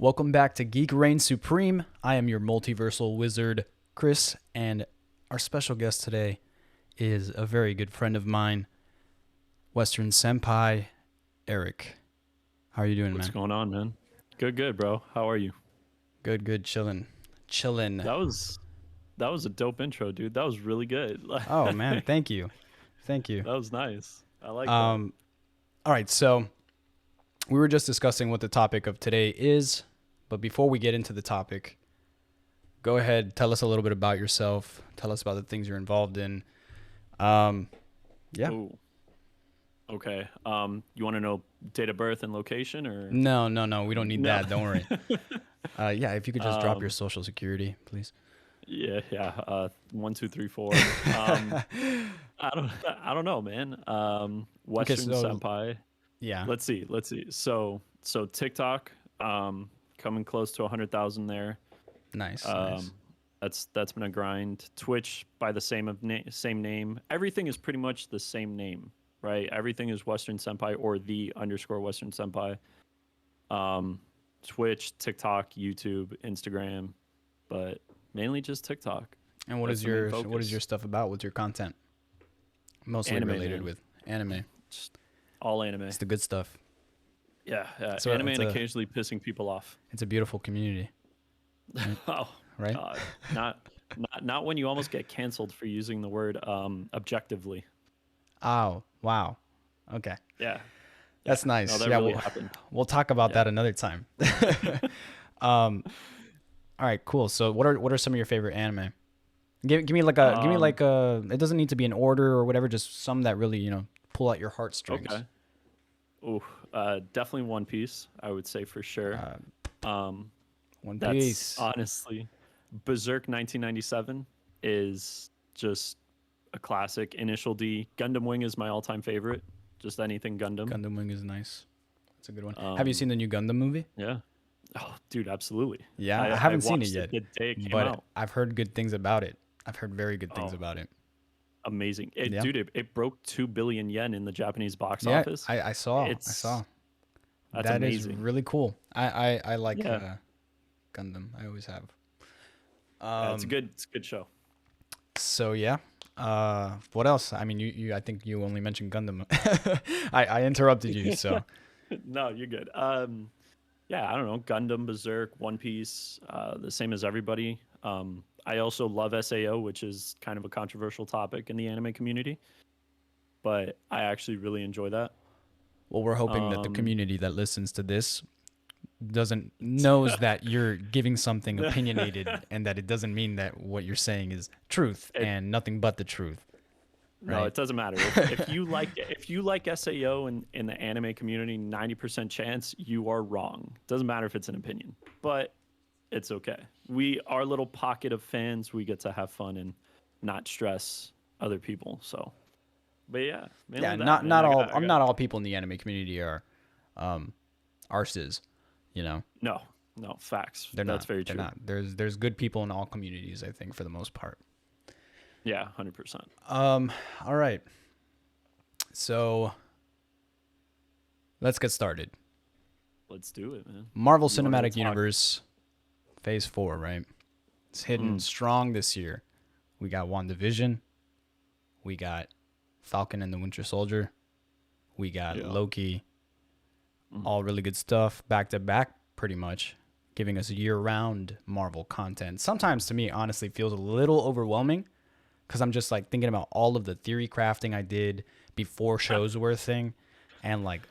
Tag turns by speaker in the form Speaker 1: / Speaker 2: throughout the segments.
Speaker 1: Welcome back to Geek Reign Supreme. I am your multiversal wizard, Chris, and our special guest today is a very good friend of mine, Western Senpai, Eric. How are you doing,
Speaker 2: What's
Speaker 1: man?
Speaker 2: going on, man? Good, bro. How are you?
Speaker 1: Good, chilling.
Speaker 2: That was that was a dope intro, dude. That was really good.
Speaker 1: Oh, man,
Speaker 2: That
Speaker 1: thank you.
Speaker 2: was nice. I like that.
Speaker 1: Um, all right, so we were just discussing what the topic of today is, but before we get into the topic, go ahead, tell us a little bit about yourself. Tell us about the things you're involved in. Um, yeah.
Speaker 2: Oh, okay. You want to know date of birth and location or
Speaker 1: No, we don't need
Speaker 2: no?
Speaker 1: that. Don't worry. Yeah, if you could just drop your
Speaker 2: um,
Speaker 1: social security, please.
Speaker 2: yeah. 1, 2, 3, 4. I don't, I don't know, man.
Speaker 1: Okay,
Speaker 2: Western
Speaker 1: so
Speaker 2: Senpai.
Speaker 1: yeah,
Speaker 2: Let's see. So TikTok, coming close to 100,000 there.
Speaker 1: nice.
Speaker 2: Um, that's been a grind. Twitch by the same name. Everything is pretty much the same name, right? Everything is Western Senpai or the underscore Western Senpai. Um, Twitch, TikTok, YouTube, Instagram, but mainly just TikTok.
Speaker 1: And
Speaker 2: That's the main
Speaker 1: what is your
Speaker 2: focus.
Speaker 1: stuff about? What's your content? Mostly
Speaker 2: Anime,
Speaker 1: related
Speaker 2: man.
Speaker 1: with anime.
Speaker 2: Just all anime.
Speaker 1: It's the good stuff.
Speaker 2: Yeah.
Speaker 1: So
Speaker 2: Anime and occasionally pissing people off.
Speaker 1: it's a beautiful community, right?
Speaker 2: Oh
Speaker 1: Right?
Speaker 2: God, not not when you almost get canceled for using the word objectively.
Speaker 1: Oh, wow. Okay.
Speaker 2: Yeah, yeah.
Speaker 1: That's
Speaker 2: No,
Speaker 1: nice.
Speaker 2: that
Speaker 1: Yeah,
Speaker 2: really happened.
Speaker 1: we'll talk about
Speaker 2: Yeah.
Speaker 1: that another time. um, all right, cool. So what are some of your favorite anime? Give me
Speaker 2: Um.
Speaker 1: like a it doesn't need to be in order or whatever, just some that really, pull out your heartstrings.
Speaker 2: Okay. Ooh. Definitely One Piece. I would say for sure.
Speaker 1: Uh,
Speaker 2: Um.
Speaker 1: One
Speaker 2: That's
Speaker 1: Piece.
Speaker 2: honestly Berserk 1997 is just a classic. Initial D. Gundam Wing is my all-time favorite. Just anything Gundam.
Speaker 1: Gundam Wing is nice. That's a good one. Have you
Speaker 2: Um.
Speaker 1: seen the new Gundam movie?
Speaker 2: Yeah. Oh, dude, absolutely.
Speaker 1: Yeah, I
Speaker 2: I
Speaker 1: haven't seen it
Speaker 2: watched it
Speaker 1: yet,
Speaker 2: the day it came
Speaker 1: but
Speaker 2: out.
Speaker 1: I've heard good things about it. I've heard very good things
Speaker 2: Oh,
Speaker 1: about it.
Speaker 2: amazing. It,
Speaker 1: Yeah.
Speaker 2: dude, it broke 2 billion yen in the Japanese box
Speaker 1: Yeah,
Speaker 2: office.
Speaker 1: I saw. I
Speaker 2: It's
Speaker 1: saw.
Speaker 2: That's
Speaker 1: That is
Speaker 2: amazing.
Speaker 1: really cool. I like
Speaker 2: Yeah.
Speaker 1: Gundam. I always have.
Speaker 2: Yeah, it's a
Speaker 1: Um
Speaker 2: good show.
Speaker 1: so yeah. What else? I mean, you I think you only mentioned Gundam. I interrupted you, so
Speaker 2: No, you're good. Yeah, I don't know. Gundam, Berserk, One Piece, the same as everybody. I also love SAO, which is kind of a controversial topic in the anime community, but I actually really enjoy that.
Speaker 1: well, we're hoping that the
Speaker 2: Um,
Speaker 1: community that listens to this doesn't knows that you're giving something opinionated and that it doesn't mean that what you're saying is truth
Speaker 2: it
Speaker 1: and nothing but the truth,
Speaker 2: No,
Speaker 1: right?
Speaker 2: it doesn't matter. If you like SAO in the anime community, 90% chance you are wrong. Doesn't matter if it's an opinion, but it's okay. We our little pocket of fans, we get to have fun and not stress other people. So, but yeah,
Speaker 1: Yeah,
Speaker 2: mainly that, man.
Speaker 1: not all
Speaker 2: I got
Speaker 1: not all people in the anime community are um arses, you know.
Speaker 2: no, no facts.
Speaker 1: They're
Speaker 2: That's
Speaker 1: not.
Speaker 2: very
Speaker 1: They're
Speaker 2: true.
Speaker 1: not. There's good people in all communities, I think, for the most part.
Speaker 2: Yeah, 100%.
Speaker 1: Um all right. So, let's get started.
Speaker 2: Let's do it, man.
Speaker 1: Marvel
Speaker 2: You wanted to
Speaker 1: Cinematic
Speaker 2: talk?
Speaker 1: Universe Phase 4, right? It's hitting
Speaker 2: Mm,
Speaker 1: strong this year. We got WandaVision, we got Falcon and the Winter Soldier, we got
Speaker 2: yeah.
Speaker 1: Loki,
Speaker 2: Mm.
Speaker 1: all really good stuff back to back pretty much, giving us year-round Marvel content. Sometimes to me honestly feels a little overwhelming cuz I'm just like thinking about all of the theory crafting I did before shows were a thing and like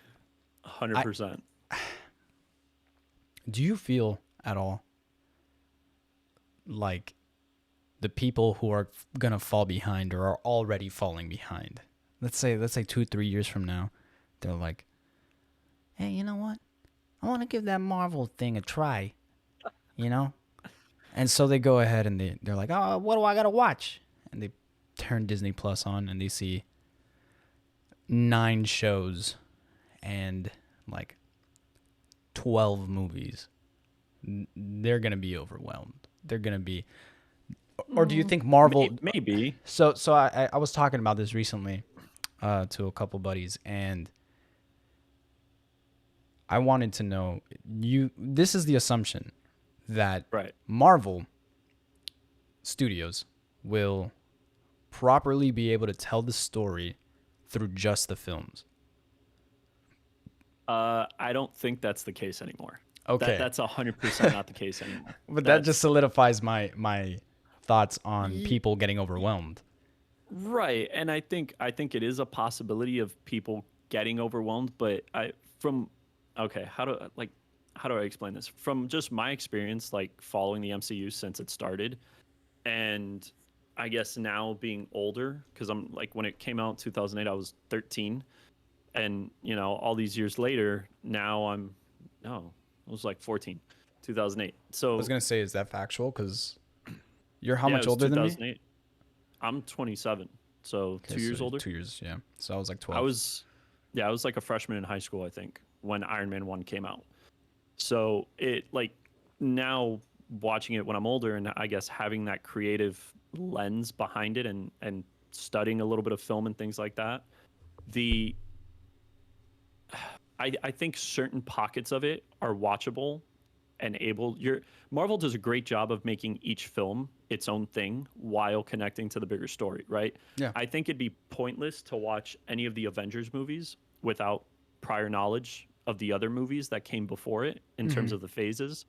Speaker 1: I
Speaker 2: 100%.
Speaker 1: do you feel at all like the people who are going to fall behind or are already falling behind? Let's say 2-3 years from now, they're like, "Hey, you know what? I want to give that Marvel thing a try," you know? And so they go ahead and they're like, "Oh, what do I got to watch?" And they turn Disney Plus on and they see 9 shows and like 12 movies. They're going to be overwhelmed. They're going to be or do you think Marvel
Speaker 2: Maybe.
Speaker 1: so I was talking about this recently to a couple buddies and I wanted to know, this is the assumption that
Speaker 2: Right.
Speaker 1: Marvel Studios will properly be able to tell the story through just the films.
Speaker 2: I don't think that's the case anymore.
Speaker 1: Okay.
Speaker 2: That's 100% not the case anymore.
Speaker 1: But that
Speaker 2: That's
Speaker 1: just solidifies my thoughts on people getting overwhelmed.
Speaker 2: right. And I think it is a possibility of people getting overwhelmed, but okay, how do I explain this? From just my experience like following the MCU since it started, and I guess now being older, because I'm like, when it came out in 2008 I was 13, and all these years later now I'm no I was like 14, 2008.
Speaker 1: I was
Speaker 2: So
Speaker 1: gonna say, is that factual? Because you're how
Speaker 2: yeah, it
Speaker 1: much
Speaker 2: was
Speaker 1: older than me?
Speaker 2: 2008. I'm 27, so
Speaker 1: Okay,
Speaker 2: 2 years
Speaker 1: so
Speaker 2: older.
Speaker 1: 2 years, yeah. So I was like
Speaker 2: I
Speaker 1: 12.
Speaker 2: was Yeah, I was like a freshman in high school, I think, when Iron Man 1 came out. So it like now watching it when I'm older, and I guess having that creative lens behind it, and studying a little bit of film and things like that, the I think certain pockets of it are watchable and able. Marvel does a great job of making each film its own thing while connecting to the bigger story, right?
Speaker 1: Yeah.
Speaker 2: I think it'd be pointless to watch any of the Avengers movies without prior knowledge of the other movies that came before it in terms of the phases.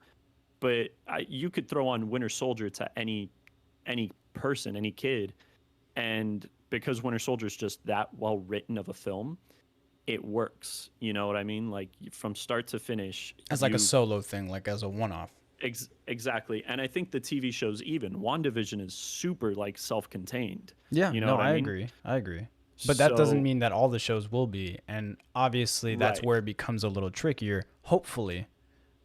Speaker 2: But you could throw on Winter Soldier to any person, any kid, and because Winter Soldier is just that well written of a film, it works. You know what I mean? Like from start to finish,
Speaker 1: As like a solo thing, like as a one-off.
Speaker 2: Exactly. And I think the TV shows, even WandaVision, is super like self-contained.
Speaker 1: Yeah,
Speaker 2: You know
Speaker 1: no,
Speaker 2: what I
Speaker 1: I
Speaker 2: mean?
Speaker 1: agree. I agree. But that doesn't
Speaker 2: So
Speaker 1: mean that all the shows will be. And obviously, that's
Speaker 2: right,
Speaker 1: where it becomes a little trickier. Hopefully,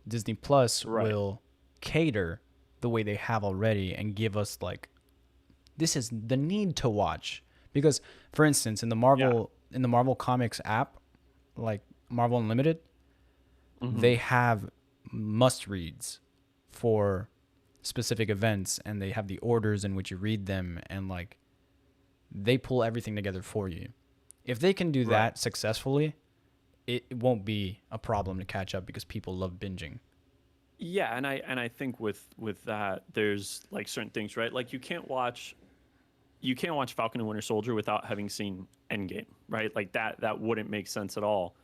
Speaker 1: Disney Plus
Speaker 2: right,
Speaker 1: will cater the way they have already and give us like this is the need to watch. Because for instance,
Speaker 2: yeah,
Speaker 1: in the Marvel Comics app, like Marvel Unlimited,
Speaker 2: hmm,
Speaker 1: they have must reads for specific events, and they have the orders in which you read them, and like they pull everything together for you. If they can do
Speaker 2: right.
Speaker 1: that successfully, it won't be a problem to catch up because people love binging.
Speaker 2: Yeah, and I think with that, there's like certain things, right? Like you can't watch Falcon and Winter Soldier without having seen Endgame, right? Like that wouldn't make sense at all.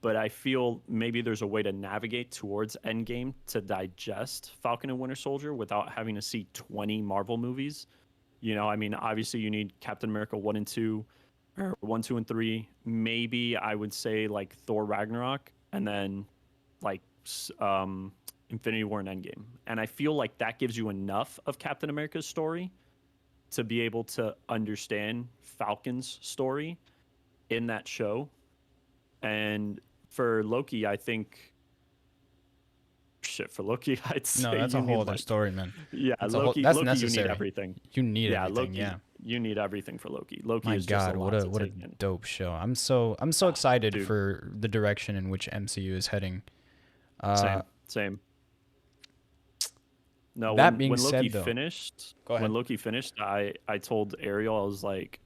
Speaker 2: But I feel maybe there's a way to navigate towards Endgame to digest Falcon and Winter Soldier without having to see 20 Marvel movies. I mean, obviously you need Captain America 1 and 2, or 1, 2, and 3. Maybe I would say like Thor Ragnarok, and then like Infinity War and Endgame. And I feel like that gives you enough of Captain America's story to be able to understand Falcon's story in that show. And for Loki, I think shit for Loki, I'd
Speaker 1: No,
Speaker 2: say
Speaker 1: that's
Speaker 2: you
Speaker 1: a whole
Speaker 2: need
Speaker 1: other
Speaker 2: like
Speaker 1: story, man.
Speaker 2: yeah,
Speaker 1: That's
Speaker 2: Loki, you need
Speaker 1: necessary.
Speaker 2: everything.
Speaker 1: You need
Speaker 2: Yeah,
Speaker 1: everything,
Speaker 2: Loki,
Speaker 1: yeah.
Speaker 2: you need everything for Loki. Loki
Speaker 1: My
Speaker 2: is just a
Speaker 1: God,
Speaker 2: lot to
Speaker 1: what a
Speaker 2: take in.
Speaker 1: dope show. I'm so excited
Speaker 2: Dude,
Speaker 1: for the direction in which MCU is heading. Uh,
Speaker 2: same. No,
Speaker 1: that
Speaker 2: when
Speaker 1: being
Speaker 2: when Loki
Speaker 1: said, though,
Speaker 2: finished,
Speaker 1: go ahead.
Speaker 2: I told Ariel, I was like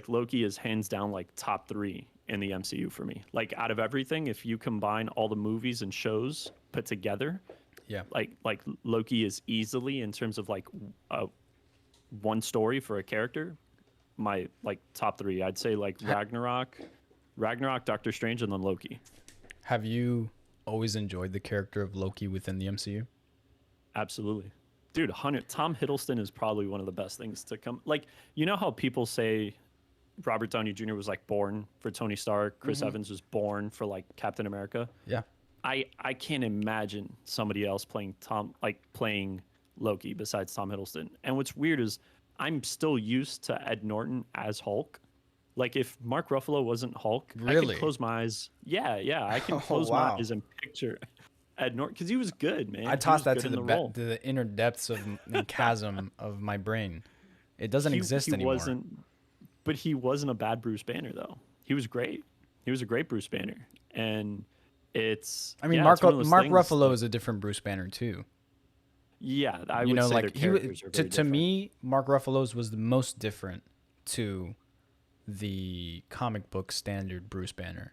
Speaker 2: Loki is hands down like top 3 in the MCU for me. Like out of everything, if you combine all the movies and shows put together,
Speaker 1: Yeah.
Speaker 2: like Loki is easily, in terms of like one story for a character, my like top 3. I'd say like Ragnarok, Doctor Strange, and then Loki.
Speaker 1: Have you always enjoyed the character of Loki within the MCU?
Speaker 2: Absolutely. Dude, Tom Hiddleston is probably one of the best things to come. Like, you know how people say Robert Downey Jr. was like born for Tony Stark, Chris Evans was born for like Captain America.
Speaker 1: Yeah.
Speaker 2: I can't imagine somebody else playing Loki besides Tom Hiddleston. And what's weird is I'm still used to Ed Norton as Hulk. Like if Mark Ruffalo wasn't Hulk, I
Speaker 1: Really?
Speaker 2: could close my eyes. Yeah, I can
Speaker 1: Oh,
Speaker 2: close my
Speaker 1: wow.
Speaker 2: eyes and picture Ed Norton because he was good, man.
Speaker 1: I
Speaker 2: He was
Speaker 1: tossed that
Speaker 2: good
Speaker 1: to
Speaker 2: in the role.
Speaker 1: to the inner depths of the chasm of my brain. It doesn't exist
Speaker 2: He
Speaker 1: anymore.
Speaker 2: wasn't, but he wasn't a bad Bruce Banner though. He was great. He was a great Bruce Banner, and
Speaker 1: I mean,
Speaker 2: it's one of those
Speaker 1: Mark
Speaker 2: things
Speaker 1: Ruffalo
Speaker 2: that,
Speaker 1: is a different Bruce Banner too.
Speaker 2: yeah, I
Speaker 1: You
Speaker 2: would
Speaker 1: know,
Speaker 2: say their
Speaker 1: like
Speaker 2: characters are
Speaker 1: to
Speaker 2: very different.
Speaker 1: me, Mark Ruffalo's was the most different to the comic book standard Bruce Banner,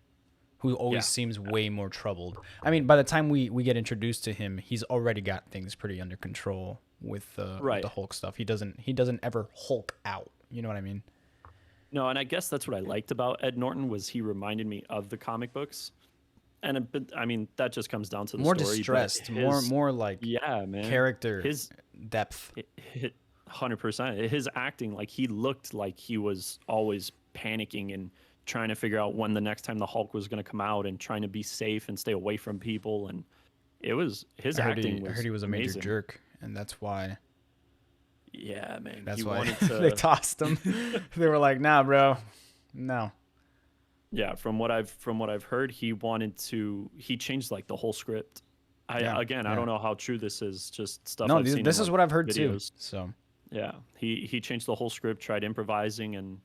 Speaker 1: who always
Speaker 2: Yeah.
Speaker 1: seems way more troubled. I mean, by the time we get introduced to him, he's already got things pretty under control with
Speaker 2: Right.
Speaker 1: the Hulk stuff. He doesn't ever Hulk out. You know what I mean?
Speaker 2: No, and I guess that's what I liked about Ed Norton was he reminded me of the comic books, and I mean that just comes down to the
Speaker 1: More
Speaker 2: story. But
Speaker 1: distressed, more like
Speaker 2: yeah, man,
Speaker 1: character
Speaker 2: his
Speaker 1: depth.
Speaker 2: 100%. His acting, like he looked like he was always panicking and trying to figure out when the next time the Hulk was going to come out and trying to be safe and stay away from people. And it was his acting
Speaker 1: I
Speaker 2: was
Speaker 1: heard he was a major
Speaker 2: amazing.
Speaker 1: jerk, and that's why
Speaker 2: Yeah, man.
Speaker 1: that's
Speaker 2: he
Speaker 1: why
Speaker 2: wanted
Speaker 1: they
Speaker 2: to.
Speaker 1: tossed him. They were like, "Nah, bro, no."
Speaker 2: Yeah, from what I've heard, he changed like the whole script.
Speaker 1: Yeah,
Speaker 2: Again, I
Speaker 1: yeah.
Speaker 2: don't know how true this is. Just stuff
Speaker 1: No,
Speaker 2: I've seen
Speaker 1: this
Speaker 2: in
Speaker 1: is
Speaker 2: like
Speaker 1: what I've heard too.
Speaker 2: videos.
Speaker 1: So
Speaker 2: Yeah, he changed the whole script, tried improvising, and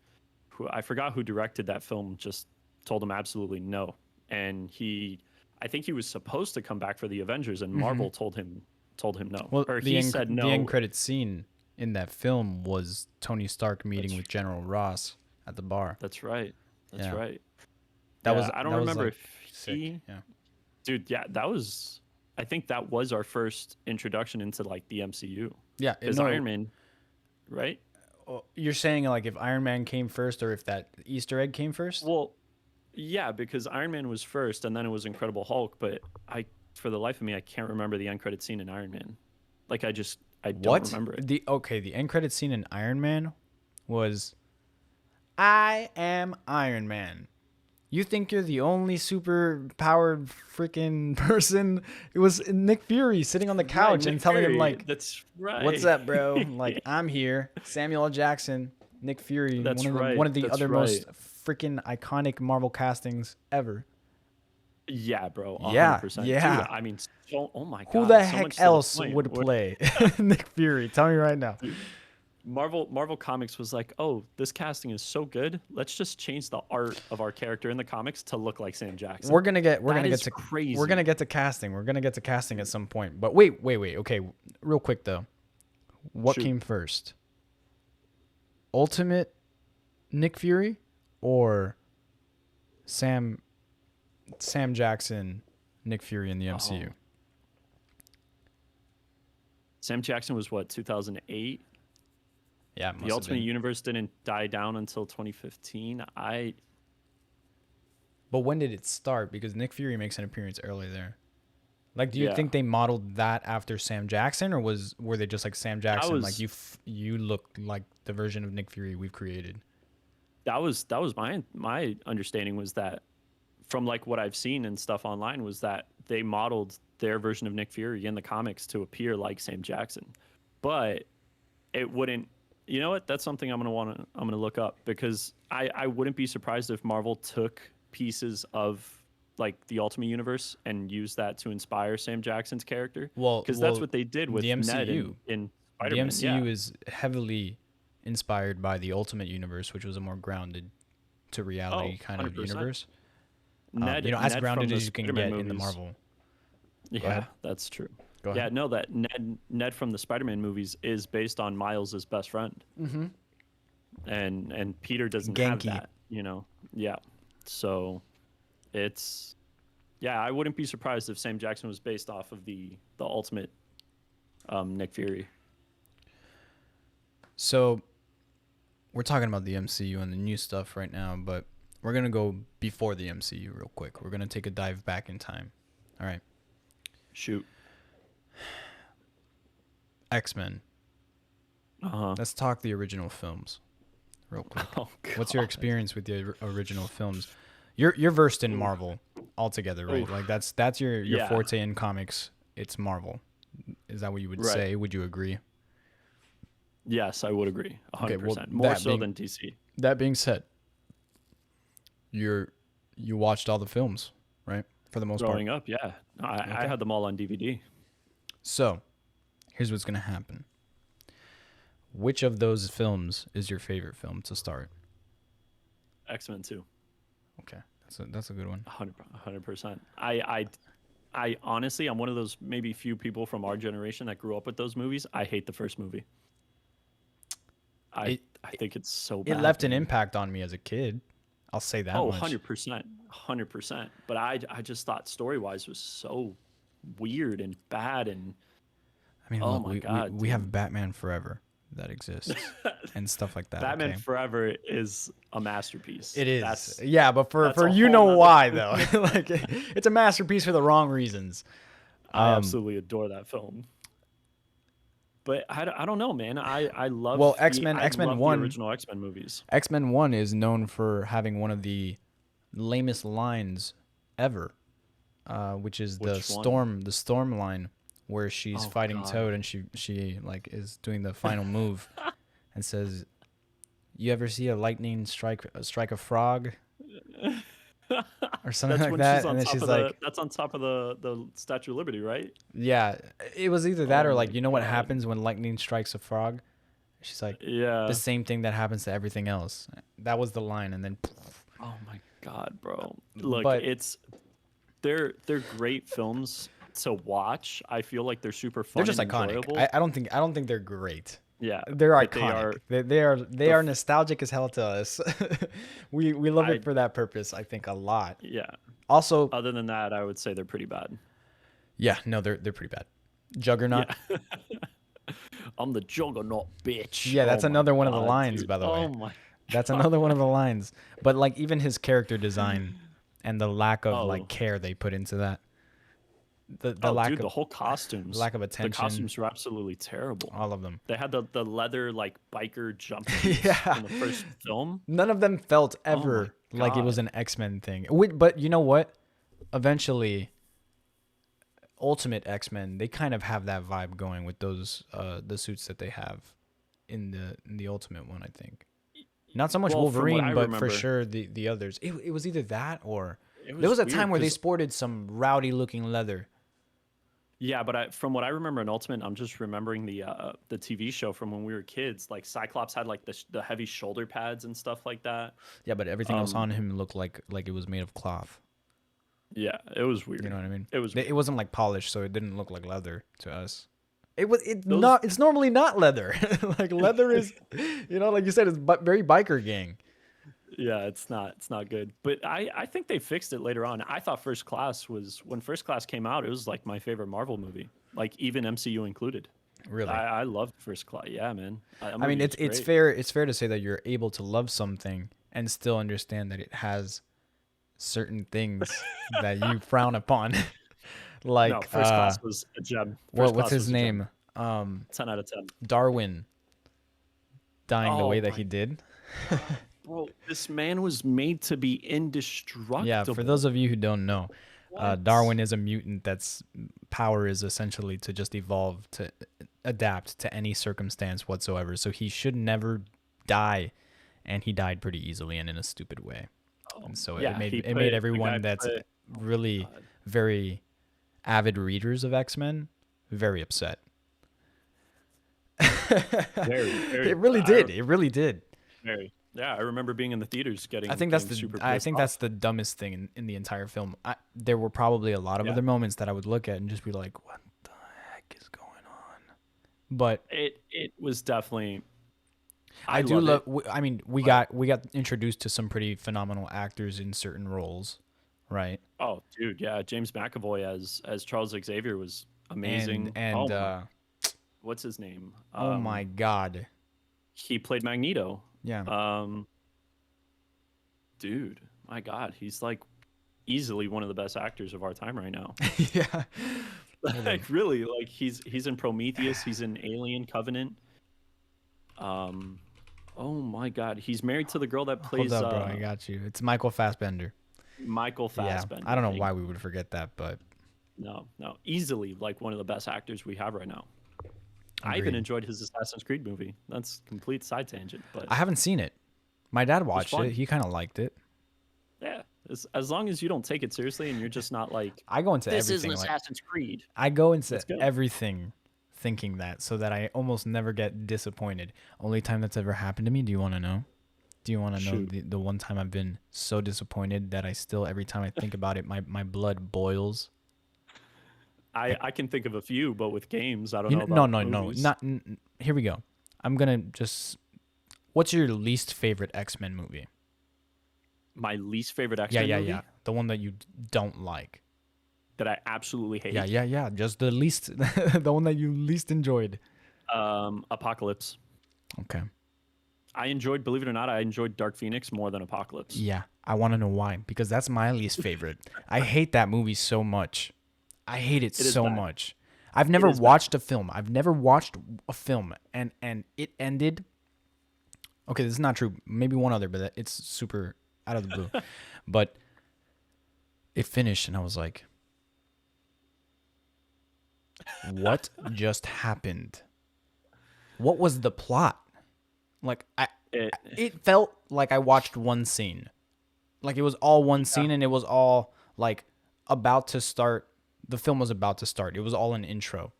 Speaker 2: I forgot who directed that film. Just told him absolutely no. And I think he was supposed to come back for the Avengers, and Marvel told him no,
Speaker 1: well,
Speaker 2: or
Speaker 1: the
Speaker 2: he said
Speaker 1: the
Speaker 2: no.
Speaker 1: end credit scene in that film was Tony Stark meeting
Speaker 2: That's
Speaker 1: with General Ross at the bar.
Speaker 2: that's right. That's
Speaker 1: Yeah.
Speaker 2: right.
Speaker 1: That
Speaker 2: Yeah,
Speaker 1: was
Speaker 2: I don't
Speaker 1: that was,
Speaker 2: remember
Speaker 1: like,
Speaker 2: if
Speaker 1: sick.
Speaker 2: he,
Speaker 1: Yeah.
Speaker 2: dude. Yeah, that was. I think that was our first introduction into like the MCU.
Speaker 1: Yeah,
Speaker 2: Because
Speaker 1: no,
Speaker 2: Iron Man, right?
Speaker 1: you're saying like if Iron Man came first or if that Easter egg came first?
Speaker 2: Well, yeah, because Iron Man was first, and then it was Incredible Hulk. But for the life of me, I can't remember the end credit scene in Iron Man. Like I don't
Speaker 1: What?
Speaker 2: remember it.
Speaker 1: The end credit scene in Iron Man was I am Iron Man. You think you're the only super powered freaking person? It was Nick Fury sitting on the couch and
Speaker 2: Nick
Speaker 1: telling him
Speaker 2: Fury,
Speaker 1: like,
Speaker 2: that's right.
Speaker 1: "What's up, bro? Like I'm here." Samuel L. Jackson, Nick Fury,
Speaker 2: That's
Speaker 1: one of the
Speaker 2: right,
Speaker 1: one of the
Speaker 2: that's
Speaker 1: other
Speaker 2: right.
Speaker 1: most freaking iconic Marvel castings ever.
Speaker 2: Yeah, bro. 100%.
Speaker 1: Yeah, yeah.
Speaker 2: Dude, I mean, oh my god.
Speaker 1: Who the
Speaker 2: so much
Speaker 1: heck
Speaker 2: to the
Speaker 1: else
Speaker 2: point
Speaker 1: would
Speaker 2: where
Speaker 1: play Nick Fury? Tell me right now.
Speaker 2: Marvel Comics was like, oh, this casting is so good. Let's just change the art of our character in the comics to look like Sam Jackson.
Speaker 1: We're gonna get
Speaker 2: is
Speaker 1: to
Speaker 2: crazy.
Speaker 1: We're gonna get to casting. We're gonna get to casting at some point. But wait. Okay, real quick though, what
Speaker 2: Shoot.
Speaker 1: came first? Ultimate Nick Fury or Sam Jackson Nick Fury in the MCU?
Speaker 2: Oh. Sam Jackson was what, 2008?
Speaker 1: Yeah, it must
Speaker 2: The
Speaker 1: have
Speaker 2: Ultimate
Speaker 1: been.
Speaker 2: Universe didn't die down until 2015.
Speaker 1: But when did it start? Because Nick Fury makes an appearance early there. Like, do you
Speaker 2: Yeah.
Speaker 1: think they modeled that after Sam Jackson, or were they just like Sam Jackson?
Speaker 2: was-
Speaker 1: Like you look like the version of Nick Fury we've created.
Speaker 2: that was my understanding was that from like what I've seen and stuff online was that they modeled their version of Nick Fury in the comics to appear like Sam Jackson. But it wouldn't. You know what? That's something I'm gonna look up because I wouldn't be surprised if Marvel took pieces of like the Ultimate Universe and used that to inspire Sam Jackson's character.
Speaker 1: Well,
Speaker 2: because that's what they did with
Speaker 1: the
Speaker 2: Ned
Speaker 1: MCU.
Speaker 2: in
Speaker 1: The
Speaker 2: Spider-Man.
Speaker 1: MCU
Speaker 2: yeah.
Speaker 1: is heavily inspired by the Ultimate Universe, which was a more grounded to reality
Speaker 2: Oh,
Speaker 1: kind of
Speaker 2: 100%.
Speaker 1: universe.
Speaker 2: Ned,
Speaker 1: as
Speaker 2: Ned
Speaker 1: grounded
Speaker 2: from
Speaker 1: as
Speaker 2: the
Speaker 1: you can
Speaker 2: Spider-Man
Speaker 1: get in the
Speaker 2: movies-
Speaker 1: Marvel.
Speaker 2: Yeah,
Speaker 1: ahead.
Speaker 2: that's true.
Speaker 1: Go
Speaker 2: Yeah,
Speaker 1: ahead.
Speaker 2: no, that Ned from the Spider-Man movies is based on Miles's best friend.
Speaker 1: Mm-hmm.
Speaker 2: And Peter doesn't
Speaker 1: Genki.
Speaker 2: have that, you know. Yeah. So it's I wouldn't be surprised if Sam Jackson was based off of the Ultimate Nick Fury.
Speaker 1: So we're talking about the MCU and the new stuff right now, but we're gonna go before the MCU real quick. We're gonna take a dive back in time. All right,
Speaker 2: Shoot.
Speaker 1: X-Men.
Speaker 2: Uh-huh.
Speaker 1: Let's talk the original films real quick.
Speaker 2: Oh,
Speaker 1: What's your
Speaker 2: God.
Speaker 1: experience with the original films? You're versed in Marvel altogether, right?
Speaker 2: Oof.
Speaker 1: Like that's your
Speaker 2: Yeah.
Speaker 1: forte in comics. It's Marvel. Is that what you would
Speaker 2: Right.
Speaker 1: say? Would you agree?
Speaker 2: Yes, I would agree. 100%.
Speaker 1: well,
Speaker 2: More
Speaker 1: that
Speaker 2: so
Speaker 1: being-
Speaker 2: than DC.
Speaker 1: That being said, you watched all the films, right? For the most part.
Speaker 2: Growing up, yeah. I
Speaker 1: Okay.
Speaker 2: had them all on DVD.
Speaker 1: So, here's what's gonna happen. Which of those films is your favorite film to start?
Speaker 2: X-Men 2.
Speaker 1: Okay, that's a good one.
Speaker 2: 100%. I honestly, I'm one of those maybe few people from our generation that grew up with those movies. I hate the first movie. I think it's so bad.
Speaker 1: It left an
Speaker 2: man.
Speaker 1: impact on me as a kid. I'll say that
Speaker 2: Oh,
Speaker 1: much.
Speaker 2: 100%. 100%. But I just thought story-wise was so weird and bad and
Speaker 1: I mean,
Speaker 2: oh
Speaker 1: look,
Speaker 2: my
Speaker 1: we
Speaker 2: god,
Speaker 1: we have
Speaker 2: dude.
Speaker 1: Batman Forever that exists and stuff like that.
Speaker 2: Batman
Speaker 1: Okay.
Speaker 2: Forever is a masterpiece.
Speaker 1: It is,
Speaker 2: That's
Speaker 1: yeah, but
Speaker 2: that's
Speaker 1: for
Speaker 2: a
Speaker 1: you
Speaker 2: whole
Speaker 1: know
Speaker 2: nother
Speaker 1: why though, like it's a masterpiece for the wrong reasons.
Speaker 2: I
Speaker 1: Um,
Speaker 2: absolutely adore that film. But I don't know, man.
Speaker 1: well,
Speaker 2: I love the original X-Men movies.
Speaker 1: X Men One is known for having one of the lamest lines ever, which is
Speaker 2: Which one?
Speaker 1: the storm line, where she's
Speaker 2: Oh
Speaker 1: fighting
Speaker 2: god.
Speaker 1: Toad and she like is doing the final move, and says, "You ever see a lightning strike a frog?" or something
Speaker 2: That's
Speaker 1: like
Speaker 2: when she's
Speaker 1: that,
Speaker 2: on
Speaker 1: and then
Speaker 2: top
Speaker 1: she's
Speaker 2: of
Speaker 1: like,
Speaker 2: that's on top of the Statue of Liberty, right?
Speaker 1: "Yeah." It was either that
Speaker 2: Oh
Speaker 1: or
Speaker 2: my
Speaker 1: like, you know what
Speaker 2: god.
Speaker 1: happens when lightning strikes a frog? She's like, "The
Speaker 2: Yeah.
Speaker 1: same thing that happens to everything else." That was the line, and then,
Speaker 2: Oh my god, bro. Look,
Speaker 1: but
Speaker 2: it's they're great films to watch. I feel like they're super
Speaker 1: they're
Speaker 2: fun
Speaker 1: just
Speaker 2: and
Speaker 1: iconic.
Speaker 2: enjoyable.
Speaker 1: I don't think they're great.
Speaker 2: Yeah,
Speaker 1: They're
Speaker 2: but they
Speaker 1: iconic.
Speaker 2: are
Speaker 1: They
Speaker 2: the
Speaker 1: are
Speaker 2: f-
Speaker 1: nostalgic as hell to us. We love
Speaker 2: I
Speaker 1: it for that purpose, I think, a lot.
Speaker 2: yeah.
Speaker 1: Also,
Speaker 2: Other than that, I would say they're pretty bad.
Speaker 1: yeah, no, they're pretty bad. Juggernaut.
Speaker 2: Yeah. I'm the juggernaut, bitch.
Speaker 1: Yeah,
Speaker 2: Oh
Speaker 1: that's
Speaker 2: my
Speaker 1: another one of the
Speaker 2: god,
Speaker 1: lines,
Speaker 2: dude.
Speaker 1: by the
Speaker 2: Oh
Speaker 1: way.
Speaker 2: my
Speaker 1: That's
Speaker 2: god.
Speaker 1: another one of the lines. But like even his character design and the lack of like
Speaker 2: Oh.
Speaker 1: care they put into that. The
Speaker 2: Oh,
Speaker 1: lack
Speaker 2: dude,
Speaker 1: of
Speaker 2: the whole costumes.
Speaker 1: lack of
Speaker 2: The
Speaker 1: attention,
Speaker 2: costumes were absolutely terrible.
Speaker 1: all of them.
Speaker 2: They had the leather like biker jumpsuits
Speaker 1: Yeah.
Speaker 2: in the first film.
Speaker 1: None of them felt
Speaker 2: Oh my
Speaker 1: ever like it was
Speaker 2: god.
Speaker 1: an X-Men thing. But you know what? Eventually, Ultimate X-Men, they kind of have that vibe going with those the suits that they have in the Ultimate one, I think. Not so much
Speaker 2: Well, from what I
Speaker 1: Wolverine, but for
Speaker 2: remember,
Speaker 1: sure the others. It was either that or
Speaker 2: it
Speaker 1: there was
Speaker 2: was
Speaker 1: a
Speaker 2: weird
Speaker 1: time where they
Speaker 2: because
Speaker 1: sported some rowdy looking leather.
Speaker 2: yeah, but from what I remember in Ultimate, I'm just remembering the TV show from when we were kids. Like Cyclops had like the heavy shoulder pads and stuff like that.
Speaker 1: Yeah, but everything else
Speaker 2: Um,
Speaker 1: on him looked like it was made of cloth.
Speaker 2: yeah, it was
Speaker 1: You
Speaker 2: weird.
Speaker 1: know what I mean?
Speaker 2: It was
Speaker 1: It
Speaker 2: weird.
Speaker 1: wasn't like polished, so it didn't look like leather to us. It's
Speaker 2: Those
Speaker 1: not. It's normally not leather. Like leather is, like you said, it's very biker gang.
Speaker 2: yeah, it's not good. But I think they fixed it later on. I thought First Class was when First Class came out, it was like my favorite Marvel movie, like even MCU included.
Speaker 1: Really.
Speaker 2: I loved First Class. Yeah, man. That
Speaker 1: I mean,
Speaker 2: movie was
Speaker 1: it's
Speaker 2: great.
Speaker 1: fair. It's fair to say that you're able to love something and still understand that it has certain things that you frown upon.
Speaker 2: No,
Speaker 1: Like,
Speaker 2: First Class was a gem. First
Speaker 1: what's
Speaker 2: Class
Speaker 1: his
Speaker 2: was a gem.
Speaker 1: name?
Speaker 2: 10 out of 10.
Speaker 1: Darwin dying the
Speaker 2: Oh
Speaker 1: way that
Speaker 2: my
Speaker 1: he did.
Speaker 2: god, bro! This man was made to be
Speaker 1: Yeah, for
Speaker 2: indestructible.
Speaker 1: those of you who don't know,
Speaker 2: What?
Speaker 1: Darwin is a mutant that's power is essentially to just evolve to adapt to any circumstance whatsoever. So he should never die, and he died pretty easily and in a stupid way.
Speaker 2: Oh,
Speaker 1: And so
Speaker 2: yeah,
Speaker 1: it made
Speaker 2: the guy
Speaker 1: everyone that's
Speaker 2: put. Oh my
Speaker 1: really
Speaker 2: god.
Speaker 1: very avid readers of X-Men very upset.
Speaker 2: Very, very
Speaker 1: It really
Speaker 2: upset.
Speaker 1: did. It really did.
Speaker 2: Very. Yeah, I remember being in the theaters
Speaker 1: I think that's
Speaker 2: getting super
Speaker 1: I
Speaker 2: pissed
Speaker 1: think
Speaker 2: off.
Speaker 1: that's the dumbest thing in the entire film. There were probably a lot of
Speaker 2: Yeah,
Speaker 1: other moments that I would look at and just be like, "What the heck is going on?" But
Speaker 2: it was definitely.
Speaker 1: I
Speaker 2: I
Speaker 1: do
Speaker 2: love
Speaker 1: love.
Speaker 2: it,
Speaker 1: I mean,
Speaker 2: but
Speaker 1: we got introduced to some pretty phenomenal actors in certain roles, right?
Speaker 2: oh, dude, yeah, James McAvoy as Charles Xavier was
Speaker 1: And
Speaker 2: amazing. Oh
Speaker 1: and
Speaker 2: my, what's his name?
Speaker 1: oh my god,
Speaker 2: He played Magneto.
Speaker 1: yeah,
Speaker 2: Um, dude, my God, he's like easily one of the best actors of our time right now.
Speaker 1: yeah. Hold
Speaker 2: Like
Speaker 1: on,
Speaker 2: really, like he's in Prometheus, he's in Alien Covenant. Um, oh my God, he's married to the girl that
Speaker 1: hold
Speaker 2: plays
Speaker 1: up, bro. I got you. It's Michael Fassbender.
Speaker 2: Michael
Speaker 1: Yeah,
Speaker 2: Fassbender.
Speaker 1: I don't know
Speaker 2: Thank
Speaker 1: why we would forget that, but
Speaker 2: no, no, easily like one of the best actors we have right now. I even
Speaker 1: agreed.
Speaker 2: enjoyed his Assassin's Creed movie. That's complete side tangent, but
Speaker 1: I haven't seen it. My dad
Speaker 2: it was
Speaker 1: watched it.
Speaker 2: fun.
Speaker 1: He kind of liked it.
Speaker 2: Yeah, as long as you don't take it seriously and you're just not like
Speaker 1: I go into
Speaker 2: this is an
Speaker 1: everything like
Speaker 2: Assassin's Creed.
Speaker 1: I go into
Speaker 2: Let's go.
Speaker 1: everything thinking that so that I almost never get disappointed. Only time that's ever happened to me, do you want to know? Do you want to know
Speaker 2: Shoot.
Speaker 1: the one time I've been so disappointed that I still every time I think about it my blood boils?
Speaker 2: I can think of a few, but with games, I don't
Speaker 1: You
Speaker 2: know
Speaker 1: no
Speaker 2: about
Speaker 1: no no
Speaker 2: movies.
Speaker 1: not here we go. I'm going to just what's your least favorite X-Men movie?
Speaker 2: My least favorite
Speaker 1: Yeah,
Speaker 2: X-Men
Speaker 1: yeah,
Speaker 2: movie
Speaker 1: yeah. The one that you don't like.
Speaker 2: that I absolutely hate.
Speaker 1: Yeah, yeah, yeah. Just the least, the one that you least enjoyed.
Speaker 2: Apocalypse.
Speaker 1: Okay.
Speaker 2: I enjoyed, believe it or not, I enjoyed Dark Phoenix more than Apocalypse.
Speaker 1: Yeah, I want to know why because that's my least favorite. I hate that movie so much. I hate it
Speaker 2: It is
Speaker 1: so
Speaker 2: bad.
Speaker 1: much. I've
Speaker 2: It
Speaker 1: never
Speaker 2: is bad.
Speaker 1: watched a film. I've never watched a film and it ended. Okay, this is not true. Maybe one other, but it's super out of the blue. But it finished and I was like, what just happened? What was the plot? Like
Speaker 2: It,
Speaker 1: it felt like I watched one scene. Like it was all one scene and it was all like about to start. The film was about to start. It was all an intro.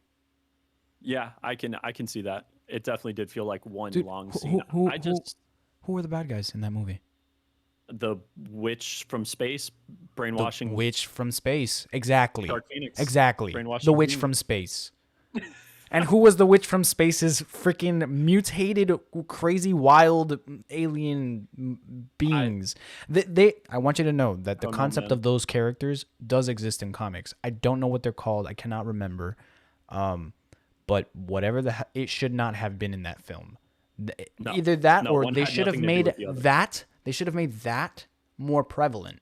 Speaker 2: yeah, I can see that. It definitely did feel like one
Speaker 1: Dude,
Speaker 2: long scene. I just
Speaker 1: who were the bad guys in that movie?
Speaker 2: the witch from space
Speaker 1: The
Speaker 2: brainwashing
Speaker 1: witch from space. Exactly.
Speaker 2: Dark Phoenix.
Speaker 1: Exactly. The
Speaker 2: Brainwashing
Speaker 1: witch
Speaker 2: Jean.
Speaker 1: from space. And who was the witch from space's freaking mutated, crazy, wild alien beings? I want you to know that the
Speaker 2: don't know,
Speaker 1: concept
Speaker 2: man.
Speaker 1: of those characters does exist in comics. I don't know what they're called. I cannot remember. But whatever it should not have been in that film.
Speaker 2: No.
Speaker 1: Either that
Speaker 2: No,
Speaker 1: or
Speaker 2: one
Speaker 1: they
Speaker 2: had
Speaker 1: should have
Speaker 2: nothing to do
Speaker 1: made
Speaker 2: with the other.
Speaker 1: that. They should have made that more prevalent.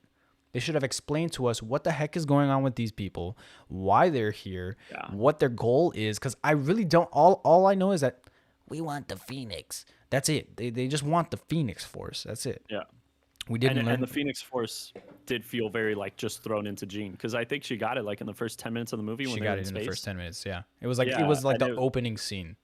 Speaker 1: They should have explained to us what the heck is going on with these people, why they're here,
Speaker 2: Yeah.
Speaker 1: what their goal is. Because I really don't. All I know is that we want the Phoenix. That's it. They just want the Phoenix Force. That's it.
Speaker 2: Yeah.
Speaker 1: We didn't learn.
Speaker 2: And the Phoenix Force did feel very like just thrown into Jean because I think she got it like in the first 10 minutes of the movie when
Speaker 1: She
Speaker 2: they were
Speaker 1: got
Speaker 2: in
Speaker 1: it in
Speaker 2: space.
Speaker 1: the first 10 minutes. Yeah, it was like
Speaker 2: Yeah, and
Speaker 1: the opening scene.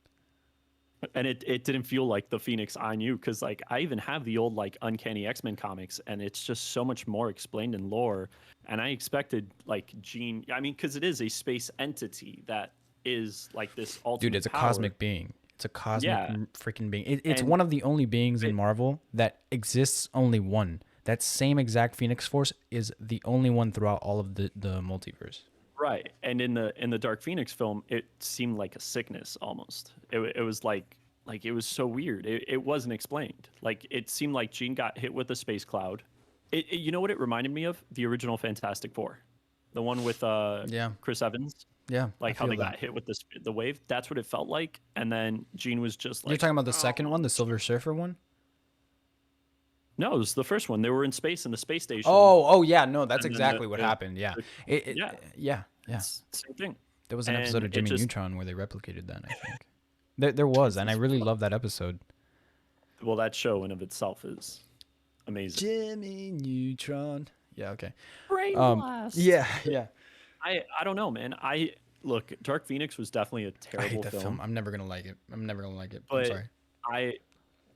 Speaker 2: And it didn't feel like the Phoenix I knew because like I even have the old like Uncanny X-Men comics and it's just so much more explained in lore. And I expected like Jean, I mean, because it is a space entity that is like this ultimate
Speaker 1: Dude, it's a
Speaker 2: power.
Speaker 1: cosmic being. It's a cosmic
Speaker 2: Yeah.
Speaker 1: freaking being. It's
Speaker 2: And
Speaker 1: one of the only beings in
Speaker 2: it-
Speaker 1: Marvel that exists only one. That same exact Phoenix Force is the only one throughout all of the multiverse.
Speaker 2: Right, and in the Dark Phoenix film, it seemed like a sickness almost. It was like it was so weird. It wasn't explained. Like it seemed like Jean got hit with a space cloud. You know what it reminded me of? The original Fantastic Four, the one with
Speaker 1: Yeah.
Speaker 2: Chris Evans.
Speaker 1: Yeah,
Speaker 2: Like
Speaker 1: I
Speaker 2: how
Speaker 1: feel
Speaker 2: they
Speaker 1: that.
Speaker 2: got hit with the wave. That's what it felt like. And then Jean was just like,
Speaker 1: You're talking about the second one, the Silver Surfer one?
Speaker 2: no, it was the first one. They were in space in the space station.
Speaker 1: Oh, yeah, no, that's
Speaker 2: And then
Speaker 1: exactly what
Speaker 2: the-
Speaker 1: happened. Yeah,
Speaker 2: yeah.
Speaker 1: yeah.
Speaker 2: Same thing.
Speaker 1: There was an episode
Speaker 2: And
Speaker 1: of
Speaker 2: it
Speaker 1: Jimmy
Speaker 2: just-
Speaker 1: Neutron where they replicated that. I think there was, and I really love that episode.
Speaker 2: Well, that show in of itself is amazing.
Speaker 1: Jimmy Neutron. Yeah. Okay.
Speaker 2: Brain
Speaker 1: Yeah. Yeah.
Speaker 2: I don't know, man. Look, Dark Phoenix was definitely a
Speaker 1: I
Speaker 2: terrible
Speaker 1: hate that film. I'm never gonna like it. I'm
Speaker 2: But
Speaker 1: sorry.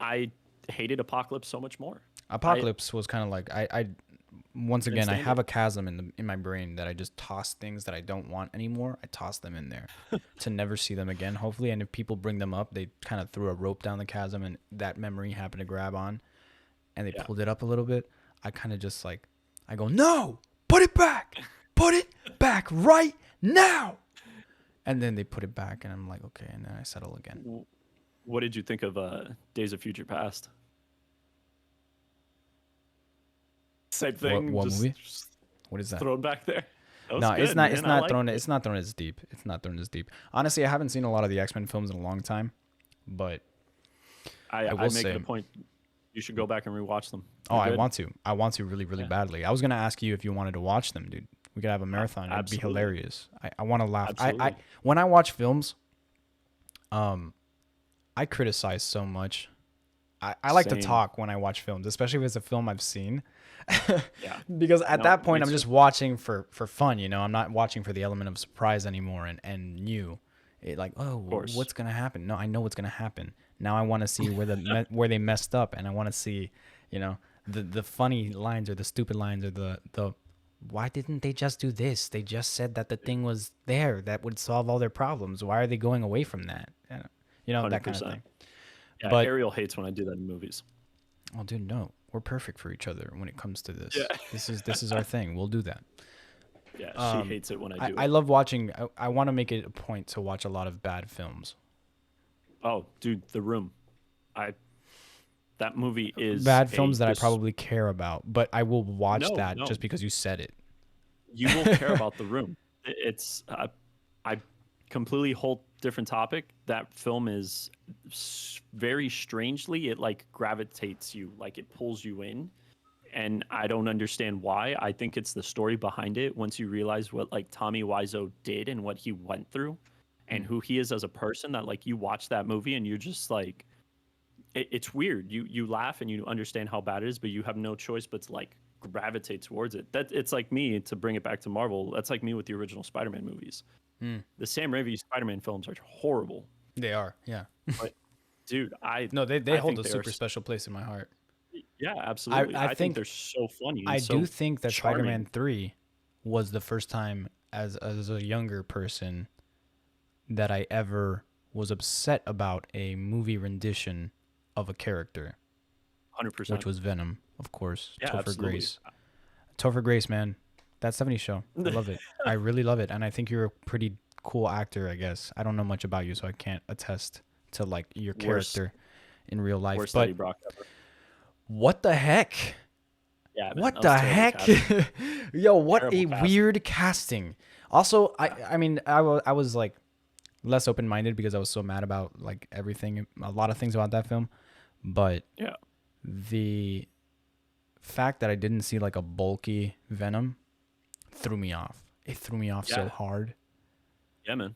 Speaker 2: I hated Apocalypse so much more.
Speaker 1: Apocalypse was kind of like I once again I
Speaker 2: stand
Speaker 1: have a chasm in my brain that I just toss things that I don't want anymore. I toss them in there to never see them again. Hopefully, and if people bring them up, they kind of threw a rope down the chasm and that memory happened to grab on, and they
Speaker 2: Yeah.
Speaker 1: pulled it up a little bit. I kind of just like I go, no, put it back right now, and then they put it back, and I'm like, okay, and then I settle again.
Speaker 2: What did you think of Days of Future Past? Same thing.
Speaker 1: What
Speaker 2: just,
Speaker 1: movie?
Speaker 2: just
Speaker 1: What is that?
Speaker 2: thrown back there. That was
Speaker 1: No, it's
Speaker 2: good,
Speaker 1: not.
Speaker 2: man.
Speaker 1: It's
Speaker 2: I
Speaker 1: not
Speaker 2: liked
Speaker 1: thrown.
Speaker 2: it.
Speaker 1: It's not thrown as deep. It's not thrown as deep. Honestly, I haven't seen a lot of the X-Men films in a long time, but
Speaker 2: I
Speaker 1: will
Speaker 2: make
Speaker 1: say-
Speaker 2: it a point. You should go back and rewatch them.
Speaker 1: oh,
Speaker 2: They're
Speaker 1: I
Speaker 2: good.
Speaker 1: want to. I want to really, really badly. I was gonna ask you if you wanted to watch them, dude. We could have a marathon. It'd be
Speaker 2: absolutely.
Speaker 1: hilarious. I want to laugh. I
Speaker 2: Absolutely.
Speaker 1: when I watch films, I criticize so much. I like to
Speaker 2: Same.
Speaker 1: talk when I watch films, especially if it's a film I've seen.
Speaker 2: Yeah.
Speaker 1: Because at
Speaker 2: No,
Speaker 1: that point
Speaker 2: me
Speaker 1: I'm
Speaker 2: too.
Speaker 1: just watching for fun, you know. I'm not watching for the element of surprise anymore and new. It like, oh,
Speaker 2: course.
Speaker 1: what's gonna happen? No, I know what's gonna happen. Now I want to see where where they messed up, and I want to see, you know, the funny lines or the stupid lines or the why didn't they just do this? They just said that the thing was there that would solve all their problems. Why are they going away from that? You know, that kind of
Speaker 2: 100%.
Speaker 1: thing.
Speaker 2: Yeah,
Speaker 1: But-
Speaker 2: Ariel hates when I do that in movies.
Speaker 1: Oh, dude, no, we're perfect for each other when it comes to this.
Speaker 2: Yeah.
Speaker 1: This is our thing. We'll do that.
Speaker 2: Yeah, she hates it when I do
Speaker 1: I
Speaker 2: it.
Speaker 1: love watching. I want to make it a point to watch a lot of bad films.
Speaker 2: Oh, dude, The Room. That movie is
Speaker 1: Bad
Speaker 2: a
Speaker 1: films that I probably care about, but I will watch
Speaker 2: no,
Speaker 1: that
Speaker 2: no.
Speaker 1: just because you said it.
Speaker 2: You will care about The Room. It's I completely whole different topic. That film is very strangely it like gravitates you, like it pulls you in, and I don't understand why. I think it's the story behind it. Once you realize what like Tommy Wiseau did and what he went through, and who he is as a person, that like you watch that movie and you're just like, it's weird. You laugh and you understand how bad it is, but you have no choice but to like gravitate towards it. That it's like me to bring it back to Marvel. That's like me with the original Spider-Man movies.
Speaker 1: Mm.
Speaker 2: The Sam Raimi Spider-Man films are horrible,
Speaker 1: They are, yeah.
Speaker 2: but dude,
Speaker 1: No, they
Speaker 2: I
Speaker 1: hold
Speaker 2: think
Speaker 1: a
Speaker 2: they
Speaker 1: super special place in my heart.
Speaker 2: yeah, absolutely.
Speaker 1: I
Speaker 2: I think
Speaker 1: think
Speaker 2: they're so funny and
Speaker 1: I do
Speaker 2: so
Speaker 1: think that
Speaker 2: charming.
Speaker 1: Spider-Man 3 was the first time as a younger person that I ever was upset about a movie rendition of a character, which
Speaker 2: 100%.
Speaker 1: was Venom, of course.
Speaker 2: Yeah,
Speaker 1: Topher
Speaker 2: absolutely.
Speaker 1: Grace. Topher Grace, man. That 70s show. I love it. I really love it. And I think you're a pretty cool actor, I guess. I don't know much about you, so I can't attest to like your
Speaker 2: Worst,
Speaker 1: character in real life.
Speaker 2: worst
Speaker 1: But
Speaker 2: Eddie Brock ever.
Speaker 1: what the heck?
Speaker 2: Yeah, man,
Speaker 1: What
Speaker 2: that was
Speaker 1: the
Speaker 2: terrible
Speaker 1: heck?
Speaker 2: casting.
Speaker 1: Yo, what
Speaker 2: Terrible
Speaker 1: a
Speaker 2: casting.
Speaker 1: weird casting. Also,
Speaker 2: Yeah.
Speaker 1: I mean, I was like less open-minded because I was so mad about like everything, a lot of things about that film. But
Speaker 2: Yeah,
Speaker 1: the fact that I didn't see like a bulky Venom threw me off. It threw me off so
Speaker 2: yeah,
Speaker 1: hard.
Speaker 2: yeah, man.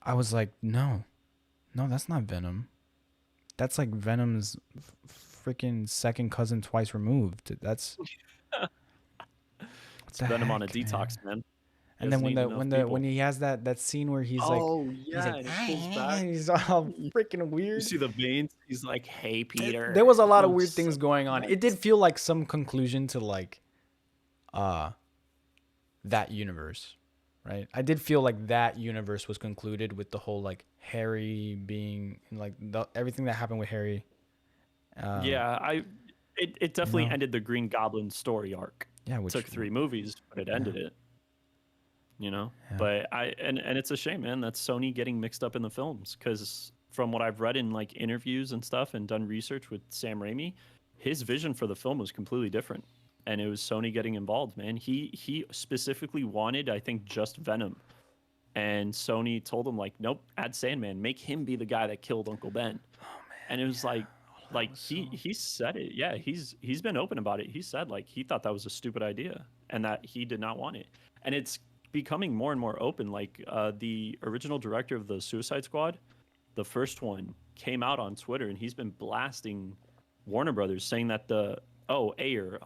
Speaker 1: I was like, no, that's not Venom. That's like Venom's freaking second cousin twice removed. That's what the
Speaker 2: Venom on a
Speaker 1: heck, man.
Speaker 2: detox, man. He
Speaker 1: And then
Speaker 2: doesn't eat enough
Speaker 1: when
Speaker 2: people.
Speaker 1: he has that scene where
Speaker 2: Oh
Speaker 1: he's
Speaker 2: yeah,
Speaker 1: like
Speaker 2: and it pulls back.
Speaker 1: he's all freaking
Speaker 2: You
Speaker 1: weird.
Speaker 2: see the veins? He's like, "Hey, Peter."
Speaker 1: There was a lot
Speaker 2: And
Speaker 1: of
Speaker 2: I'm
Speaker 1: weird
Speaker 2: just
Speaker 1: things
Speaker 2: like,
Speaker 1: going on. It did
Speaker 2: "What?"
Speaker 1: feel like some conclusion to like uh that universe, right? I did feel like that universe was concluded with the whole like Harry being like everything that happened with Harry. Um,
Speaker 2: Yeah, it
Speaker 1: you
Speaker 2: definitely
Speaker 1: know,
Speaker 2: ended the Green Goblin story arc.
Speaker 1: yeah, which
Speaker 2: Took 3 movies, but it
Speaker 1: yeah,
Speaker 2: ended it. You know,
Speaker 1: yeah.
Speaker 2: but and it's a shame, man. That's Sony getting mixed up in the films because from what I've read in like interviews and stuff and done research with Sam Raimi, his vision for the film was completely different, and it was Sony getting involved. Man, he specifically wanted, I think, just Venom, and Sony told him like, nope, add Sandman, make him be the guy that killed Uncle Ben, and it was
Speaker 1: That
Speaker 2: like
Speaker 1: was so.
Speaker 2: he said it. Yeah, he's been open about it. He said like he thought that was a stupid idea and that he did not want it, and it's becoming more and more open. Like the original director of the Suicide Squad, the first one, came out on Twitter and he's been blasting Warner Brothers, saying that the Ayer,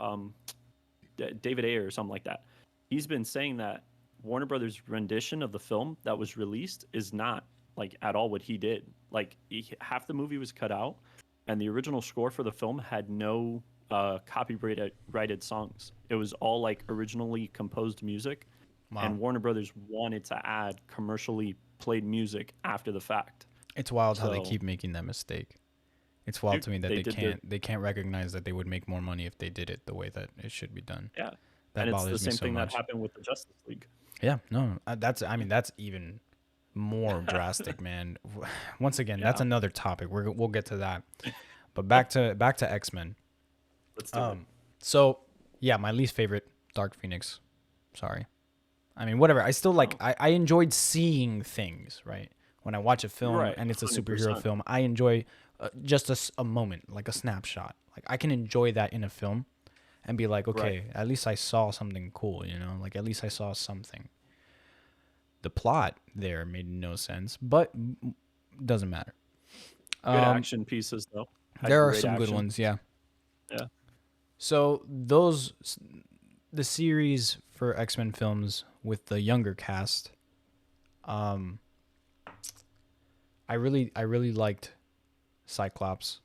Speaker 2: David Ayer or something like that. He's been saying that Warner Brothers rendition of the film that was released is not like at all what he did. Like half the movie was cut out, and the original score for the film had no copyrighted songs. It was all like originally composed music,
Speaker 1: Wow.
Speaker 2: and Warner Brothers wanted to add commercially played music after the fact.
Speaker 1: It's wild how they
Speaker 2: So,
Speaker 1: keep making that mistake. It's wild
Speaker 2: dude,
Speaker 1: to me that
Speaker 2: they did the
Speaker 1: they can't recognize that they would make more money if they did it the way that it should be done.
Speaker 2: yeah,
Speaker 1: That
Speaker 2: and it's the
Speaker 1: bothers me
Speaker 2: same
Speaker 1: so
Speaker 2: thing that
Speaker 1: much.
Speaker 2: happened with the Justice League.
Speaker 1: Yeah, no, that's I mean that's even more drastic, man. Once again, that's
Speaker 2: Yeah,
Speaker 1: another topic. We'll get to that. But back to X-Men.
Speaker 2: let's do it.
Speaker 1: So yeah, my least favorite, Dark Phoenix. Sorry. I mean, whatever. I still like.
Speaker 2: Oh,
Speaker 1: I enjoyed seeing things. Right. When I watch a film
Speaker 2: right,
Speaker 1: and it's a
Speaker 2: hundred
Speaker 1: superhero
Speaker 2: percent.
Speaker 1: film, I enjoy just a moment, like a snapshot. Like I can enjoy that in a film, and be like,
Speaker 2: Right.
Speaker 1: okay, at least I saw something cool. Like at least I saw something. The plot there made no sense, but doesn't matter.
Speaker 2: Good
Speaker 1: Um,
Speaker 2: action pieces though. Had
Speaker 1: there are
Speaker 2: great
Speaker 1: some good
Speaker 2: action.
Speaker 1: ones. Yeah.
Speaker 2: Yeah.
Speaker 1: So the series for X-Men films with the younger cast, um, I really liked Cyclops.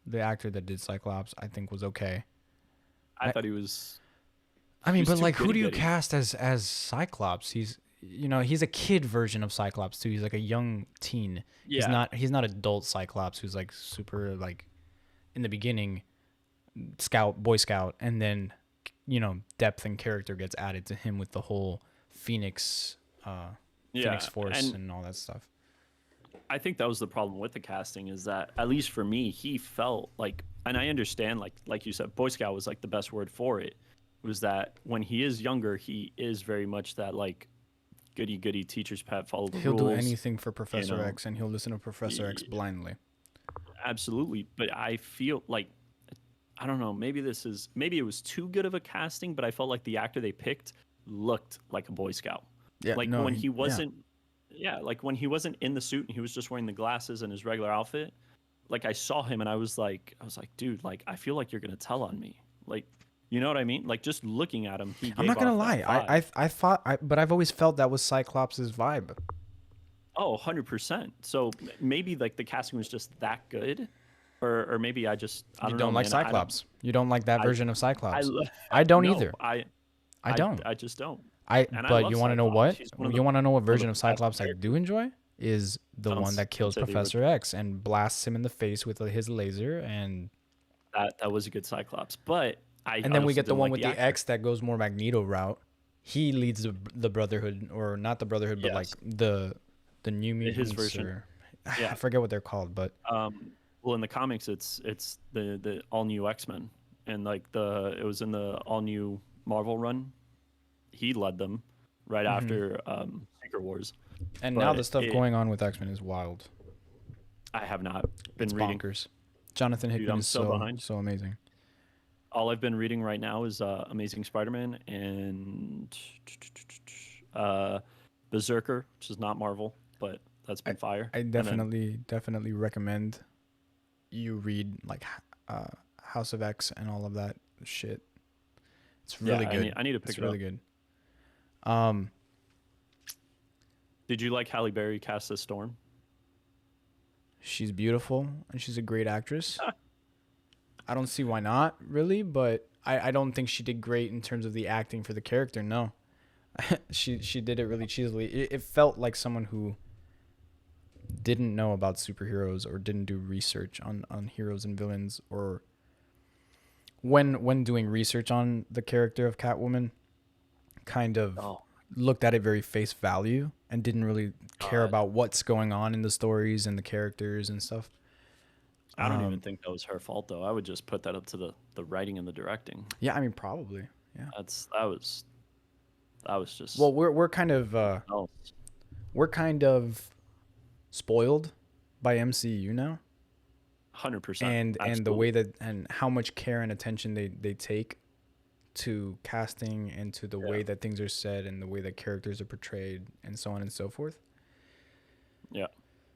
Speaker 1: The actor that did Cyclops, I think, was okay.
Speaker 2: I thought he was
Speaker 1: I
Speaker 2: he
Speaker 1: mean,
Speaker 2: was
Speaker 1: but
Speaker 2: too
Speaker 1: like, who
Speaker 2: goody
Speaker 1: do you
Speaker 2: goody.
Speaker 1: cast as Cyclops? He's a kid version of Cyclops too. He's like a young teen.
Speaker 2: Yeah.
Speaker 1: He's not adult Cyclops who's like super like in the beginning Boy Scout, and then depth and character gets added to him with the whole Phoenix
Speaker 2: Yeah.
Speaker 1: Phoenix Force
Speaker 2: And
Speaker 1: and all that stuff.
Speaker 2: I think that was the problem with the casting is that at least for me, he felt like and I understand, like you said, Boy Scout was like the best word for it. Was that when he is younger, he is very much that like goody goody teacher's pet, follow the
Speaker 1: He'll do
Speaker 2: rules,
Speaker 1: anything for
Speaker 2: you
Speaker 1: Professor
Speaker 2: know.
Speaker 1: X, and he'll listen to Professor X
Speaker 2: Y-
Speaker 1: blindly.
Speaker 2: Absolutely, but I feel like I don't know, maybe it was too good of a casting, but I felt like the actor they picked looked like a Boy Scout.
Speaker 1: Yeah,
Speaker 2: Like
Speaker 1: no,
Speaker 2: when he
Speaker 1: yeah.
Speaker 2: wasn't yeah, like when he wasn't in the suit and he was just wearing the glasses and his regular outfit, like I saw him and I was like, dude, like I feel like you're gonna tell on me. Like, you know what I mean? Like just looking at him, he
Speaker 1: I'm
Speaker 2: gave
Speaker 1: not gonna
Speaker 2: off that
Speaker 1: lie.
Speaker 2: vibe.
Speaker 1: I thought, but I've always felt that was Cyclops' vibe.
Speaker 2: Oh, 100%. So maybe like the casting was just that good, or maybe I
Speaker 1: You
Speaker 2: don't know,
Speaker 1: don't like
Speaker 2: man.
Speaker 1: Cyclops. You don't like that
Speaker 2: I
Speaker 1: version of
Speaker 2: I
Speaker 1: Cyclops.
Speaker 2: lo-
Speaker 1: I don't
Speaker 2: no,
Speaker 1: either. I
Speaker 2: I
Speaker 1: don't.
Speaker 2: I just don't.
Speaker 1: I
Speaker 2: And I
Speaker 1: But
Speaker 2: love
Speaker 1: you want to know
Speaker 2: Cyclops.
Speaker 1: what?
Speaker 2: He's
Speaker 1: You want to know what
Speaker 2: one of
Speaker 1: version
Speaker 2: the
Speaker 1: of
Speaker 2: best
Speaker 1: Cyclops I do
Speaker 2: characters.
Speaker 1: enjoy? Is the one that
Speaker 2: Don't
Speaker 1: kills
Speaker 2: say the
Speaker 1: Professor
Speaker 2: original.
Speaker 1: X and blasts him in the face with his laser,
Speaker 2: That was a good Cyclops, but I
Speaker 1: and then we
Speaker 2: honestly
Speaker 1: get the
Speaker 2: didn't
Speaker 1: one
Speaker 2: like
Speaker 1: with
Speaker 2: the
Speaker 1: the
Speaker 2: actor.
Speaker 1: X that goes more Magneto route. He leads the Brotherhood, or not the Brotherhood, but like
Speaker 2: Yes,
Speaker 1: the New
Speaker 2: his
Speaker 1: Mutants,
Speaker 2: version.
Speaker 1: or I
Speaker 2: Yeah.
Speaker 1: forget what they're called, but
Speaker 2: Well, in the comics, it's the all new X-Men, and like it was in the all new Marvel run. He led them right after Secret Wars,
Speaker 1: and now the
Speaker 2: but
Speaker 1: stuff going on with X-Men is wild.
Speaker 2: I have not
Speaker 1: It's
Speaker 2: been reading.
Speaker 1: bonkers. Jonathan
Speaker 2: Dude,
Speaker 1: Hickman
Speaker 2: I'm
Speaker 1: is
Speaker 2: so behind.
Speaker 1: so amazing.
Speaker 2: All I've been reading right now is Amazing Spider-Man and uh, Berserker, which is not Marvel, but that's
Speaker 1: I
Speaker 2: been fire.
Speaker 1: I
Speaker 2: And then
Speaker 1: definitely recommend you read like uh, House of X and all of that shit. It's
Speaker 2: yeah,
Speaker 1: really good.
Speaker 2: I need to pick
Speaker 1: It's
Speaker 2: it
Speaker 1: really
Speaker 2: up.
Speaker 1: good. Um,
Speaker 2: Did you like Halle Berry cast as Storm?
Speaker 1: she's beautiful and she's a great actress. I don't see why not, really, but I don't think she did great in terms of the acting for the character. No, she did it really cheesily. It felt like someone who didn't know about superheroes or didn't do research on heroes and villains, or when doing research on the character of Catwoman, kind of
Speaker 2: Oh
Speaker 1: looked at it very face value and didn't really care
Speaker 2: God,
Speaker 1: about what's going on in the stories and the characters and stuff.
Speaker 2: I don't even think that was her fault though. I would just put that up to the writing and the directing.
Speaker 1: Yeah, I mean, probably. Yeah.
Speaker 2: That was just
Speaker 1: Well,
Speaker 2: oh,
Speaker 1: we're kind of spoiled by MCU now,
Speaker 2: 100%,
Speaker 1: and the
Speaker 2: absolutely.
Speaker 1: way that and how much care and attention they take to casting and to the
Speaker 2: Yeah,
Speaker 1: way that things are said and the way that characters are portrayed and so on and so forth.
Speaker 2: yeah.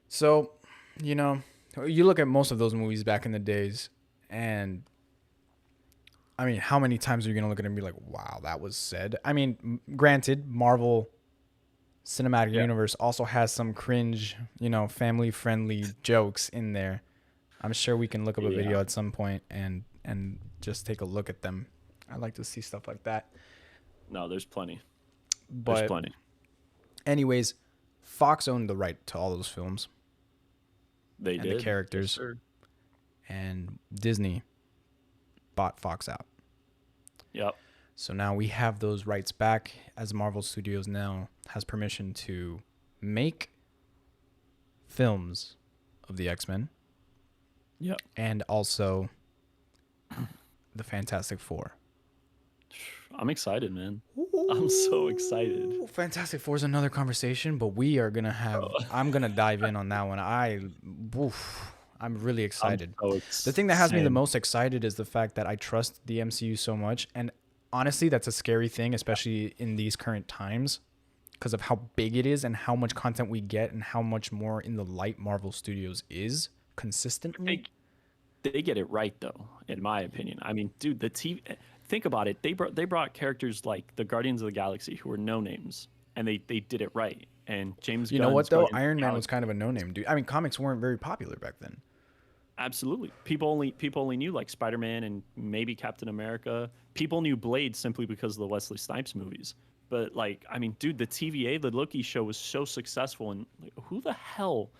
Speaker 1: So, you know, you look at most of those movies back in the days, and I mean, how many times are you gonna look at it and be like, "Wow, that was said"? I mean, granted, Marvel Cinematic
Speaker 2: Yeah.
Speaker 1: Universe also has some cringe, family friendly jokes in there. I'm sure we can look up a
Speaker 2: Yeah.
Speaker 1: video at some point and just take a look at them. I like to see stuff like that.
Speaker 2: No, there's plenty. There's
Speaker 1: But
Speaker 2: plenty.
Speaker 1: anyways, Fox owned the right to all those films
Speaker 2: They
Speaker 1: and the
Speaker 2: did. Yes,
Speaker 1: characters,
Speaker 2: sir.
Speaker 1: and Disney bought Fox out.
Speaker 2: Yep.
Speaker 1: So now we have those rights back, as Marvel Studios now has permission to make films of the X-Men
Speaker 2: Yep.
Speaker 1: and also the Fantastic Four.
Speaker 2: I'm excited, man. I'm so excited.
Speaker 1: Ooh, Fantastic Four is another conversation, but we are gonna have.
Speaker 2: Bro.
Speaker 1: I'm gonna dive in on that one. I'm really
Speaker 2: I'm
Speaker 1: excited.
Speaker 2: so
Speaker 1: The thing that has me the
Speaker 2: same.
Speaker 1: most excited is the fact that I trust the MCU so much, and honestly, that's a scary thing, especially in these current times, because of how big it is and how much content we get and how much more in the light Marvel Studios is consistently.
Speaker 2: They get it right though, in my opinion. I mean, dude, the TV. Think about it. They brought characters like the Guardians of the Galaxy, who were no names, and they did it right. And James
Speaker 1: You know what
Speaker 2: Gunn's
Speaker 1: though?
Speaker 2: Guardians of
Speaker 1: Iron
Speaker 2: the
Speaker 1: Man was
Speaker 2: Galaxy,
Speaker 1: kind of a no-name dude. I mean, comics weren't very popular back then.
Speaker 2: absolutely. People only knew like Spider Man and maybe Captain America. People knew Blade simply because of the Wesley Snipes movies. But like, I mean, dude, the TVA, the Loki show was so successful, and like, who the hell,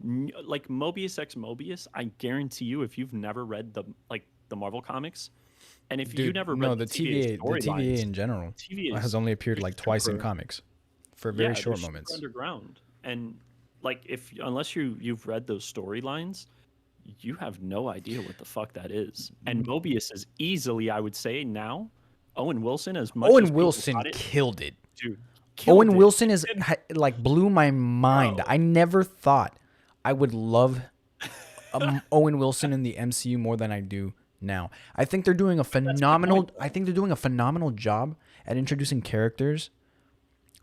Speaker 2: like Mobius X Mobius? I guarantee you, if you've never read the Marvel comics, and if you
Speaker 1: Dude,
Speaker 2: never
Speaker 1: no,
Speaker 2: read the
Speaker 1: the
Speaker 2: TVA
Speaker 1: TVA
Speaker 2: storylines,
Speaker 1: in general
Speaker 2: TVA
Speaker 1: has
Speaker 2: is
Speaker 1: only appeared
Speaker 2: they're
Speaker 1: like twice in
Speaker 2: super,
Speaker 1: comics for very
Speaker 2: yeah, they're
Speaker 1: short
Speaker 2: super
Speaker 1: moments.
Speaker 2: underground, and like if unless you've read those storylines, you have no idea what the fuck that is. And Mobius is easily, I would say now, Owen Wilson, as much as
Speaker 1: Owen
Speaker 2: people
Speaker 1: Wilson
Speaker 2: got it,
Speaker 1: killed it.
Speaker 2: dude, killed
Speaker 1: Owen
Speaker 2: it.
Speaker 1: Wilson is like blew my mind.
Speaker 2: Bro.
Speaker 1: I never thought I would love Owen Wilson in the MCU more than I do now. I think they're doing a phenomenal. I think they're doing a phenomenal job at introducing characters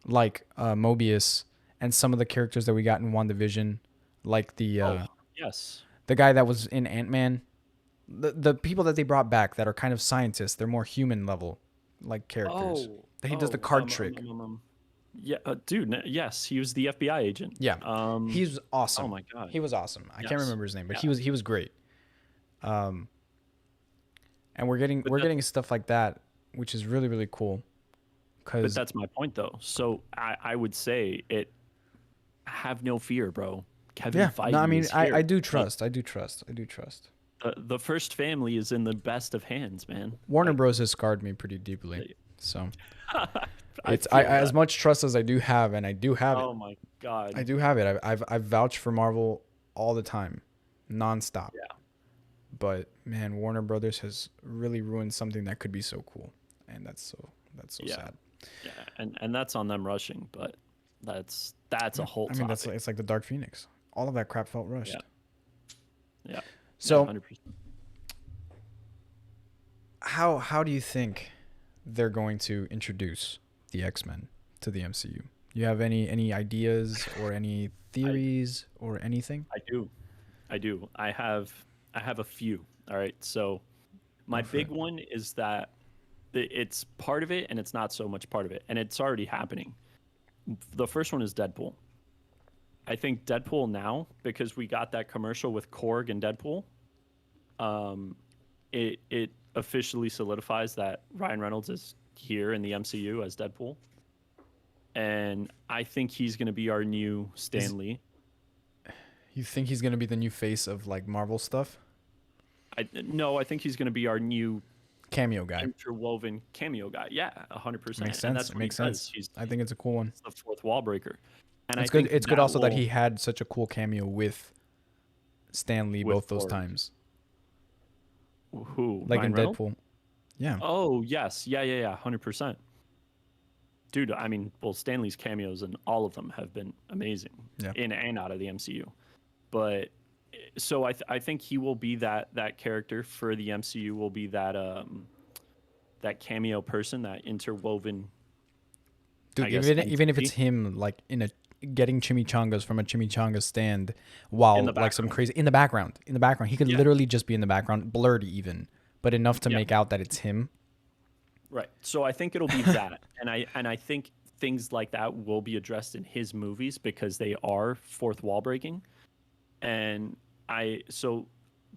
Speaker 1: like Mobius and some of the characters that we got in WandaVision, like
Speaker 2: Yes.
Speaker 1: the guy that was in Ant-Man. The people that they brought back that are kind of scientists, they're more human level like characters. He does the card trick.
Speaker 2: Yeah, dude. Yes, he was the FBI agent.
Speaker 1: Yeah, he's awesome.
Speaker 2: Oh my god,
Speaker 1: he was awesome. I can't
Speaker 2: Yes.
Speaker 1: remember his name, but
Speaker 2: Yeah.
Speaker 1: he was great. And we're getting stuff like that, which is really really cool.
Speaker 2: But
Speaker 1: Cause
Speaker 2: that's my point, though. So I would say it. Have no fear, bro. Kevin Feige.
Speaker 1: no, I mean
Speaker 2: is here.
Speaker 1: I do trust. I do trust.
Speaker 2: The first family is in the best of hands, man.
Speaker 1: Warner Bros has scarred me pretty deeply, so
Speaker 2: I
Speaker 1: it's
Speaker 2: feel
Speaker 1: as
Speaker 2: that.
Speaker 1: much trust as I do have, and I do have it.
Speaker 2: Oh my god.
Speaker 1: I do have it. I've vouched for Marvel all the time, nonstop.
Speaker 2: Yeah.
Speaker 1: But man, Warner Brothers has really ruined something that could be so cool, and that's so
Speaker 2: Yeah.
Speaker 1: sad.
Speaker 2: Yeah, and that's on them rushing, but that's a whole.
Speaker 1: I mean,
Speaker 2: topic.
Speaker 1: it's like the Dark Phoenix. All of that crap felt rushed.
Speaker 2: Yeah.
Speaker 1: So
Speaker 2: 100%.
Speaker 1: how do you think they're going to introduce the X-Men to the MCU? You have any ideas or any theories or anything?
Speaker 2: I do. I have a few. All right. So my big one is that it's part of it and it's not so much part of it, and it's already happening. The first one is Deadpool. I think Deadpool now, because we got that commercial with Korg and Deadpool, it officially solidifies that Ryan Reynolds is here in the MCU as Deadpool. And I think he's going to be our new Stan Lee.
Speaker 1: You think he's going to be the new face of like Marvel stuff?
Speaker 2: No, I think he's going to be our new
Speaker 1: Cameo guy.
Speaker 2: interwoven cameo guy. Yeah, 100%.
Speaker 1: Makes sense.
Speaker 2: And that's
Speaker 1: It
Speaker 2: what
Speaker 1: makes
Speaker 2: he does.
Speaker 1: sense.
Speaker 2: He's
Speaker 1: I think it's a cool one.
Speaker 2: the fourth wall breaker. And
Speaker 1: It's
Speaker 2: I
Speaker 1: good.
Speaker 2: think
Speaker 1: It's good also that
Speaker 2: will-
Speaker 1: he had such a cool cameo with Stan Lee
Speaker 2: With
Speaker 1: both those
Speaker 2: Korg.
Speaker 1: times,
Speaker 2: who
Speaker 1: like
Speaker 2: Ryan
Speaker 1: in
Speaker 2: Reynolds?
Speaker 1: Deadpool. Yeah.
Speaker 2: Oh yes, yeah, 100%. Dude, I mean, well, Stanley's cameos and all of them have been amazing,
Speaker 1: Yeah.
Speaker 2: in and out of the MCU. But so I think he will be that character for the MCU. Will be that that cameo person, that interwoven.
Speaker 1: Dude,
Speaker 2: I guess
Speaker 1: even if
Speaker 2: entity.
Speaker 1: it's him like in a getting chimichangas from a chimichanga stand while
Speaker 2: In the
Speaker 1: like some
Speaker 2: background.
Speaker 1: crazy in the background he could
Speaker 2: Yeah.
Speaker 1: literally just be in the background, blurred even, but enough to
Speaker 2: Yeah.
Speaker 1: make out that it's him.
Speaker 2: Right. So I think it'll be that, and I think things like that will be addressed in his movies because they are fourth wall breaking, and so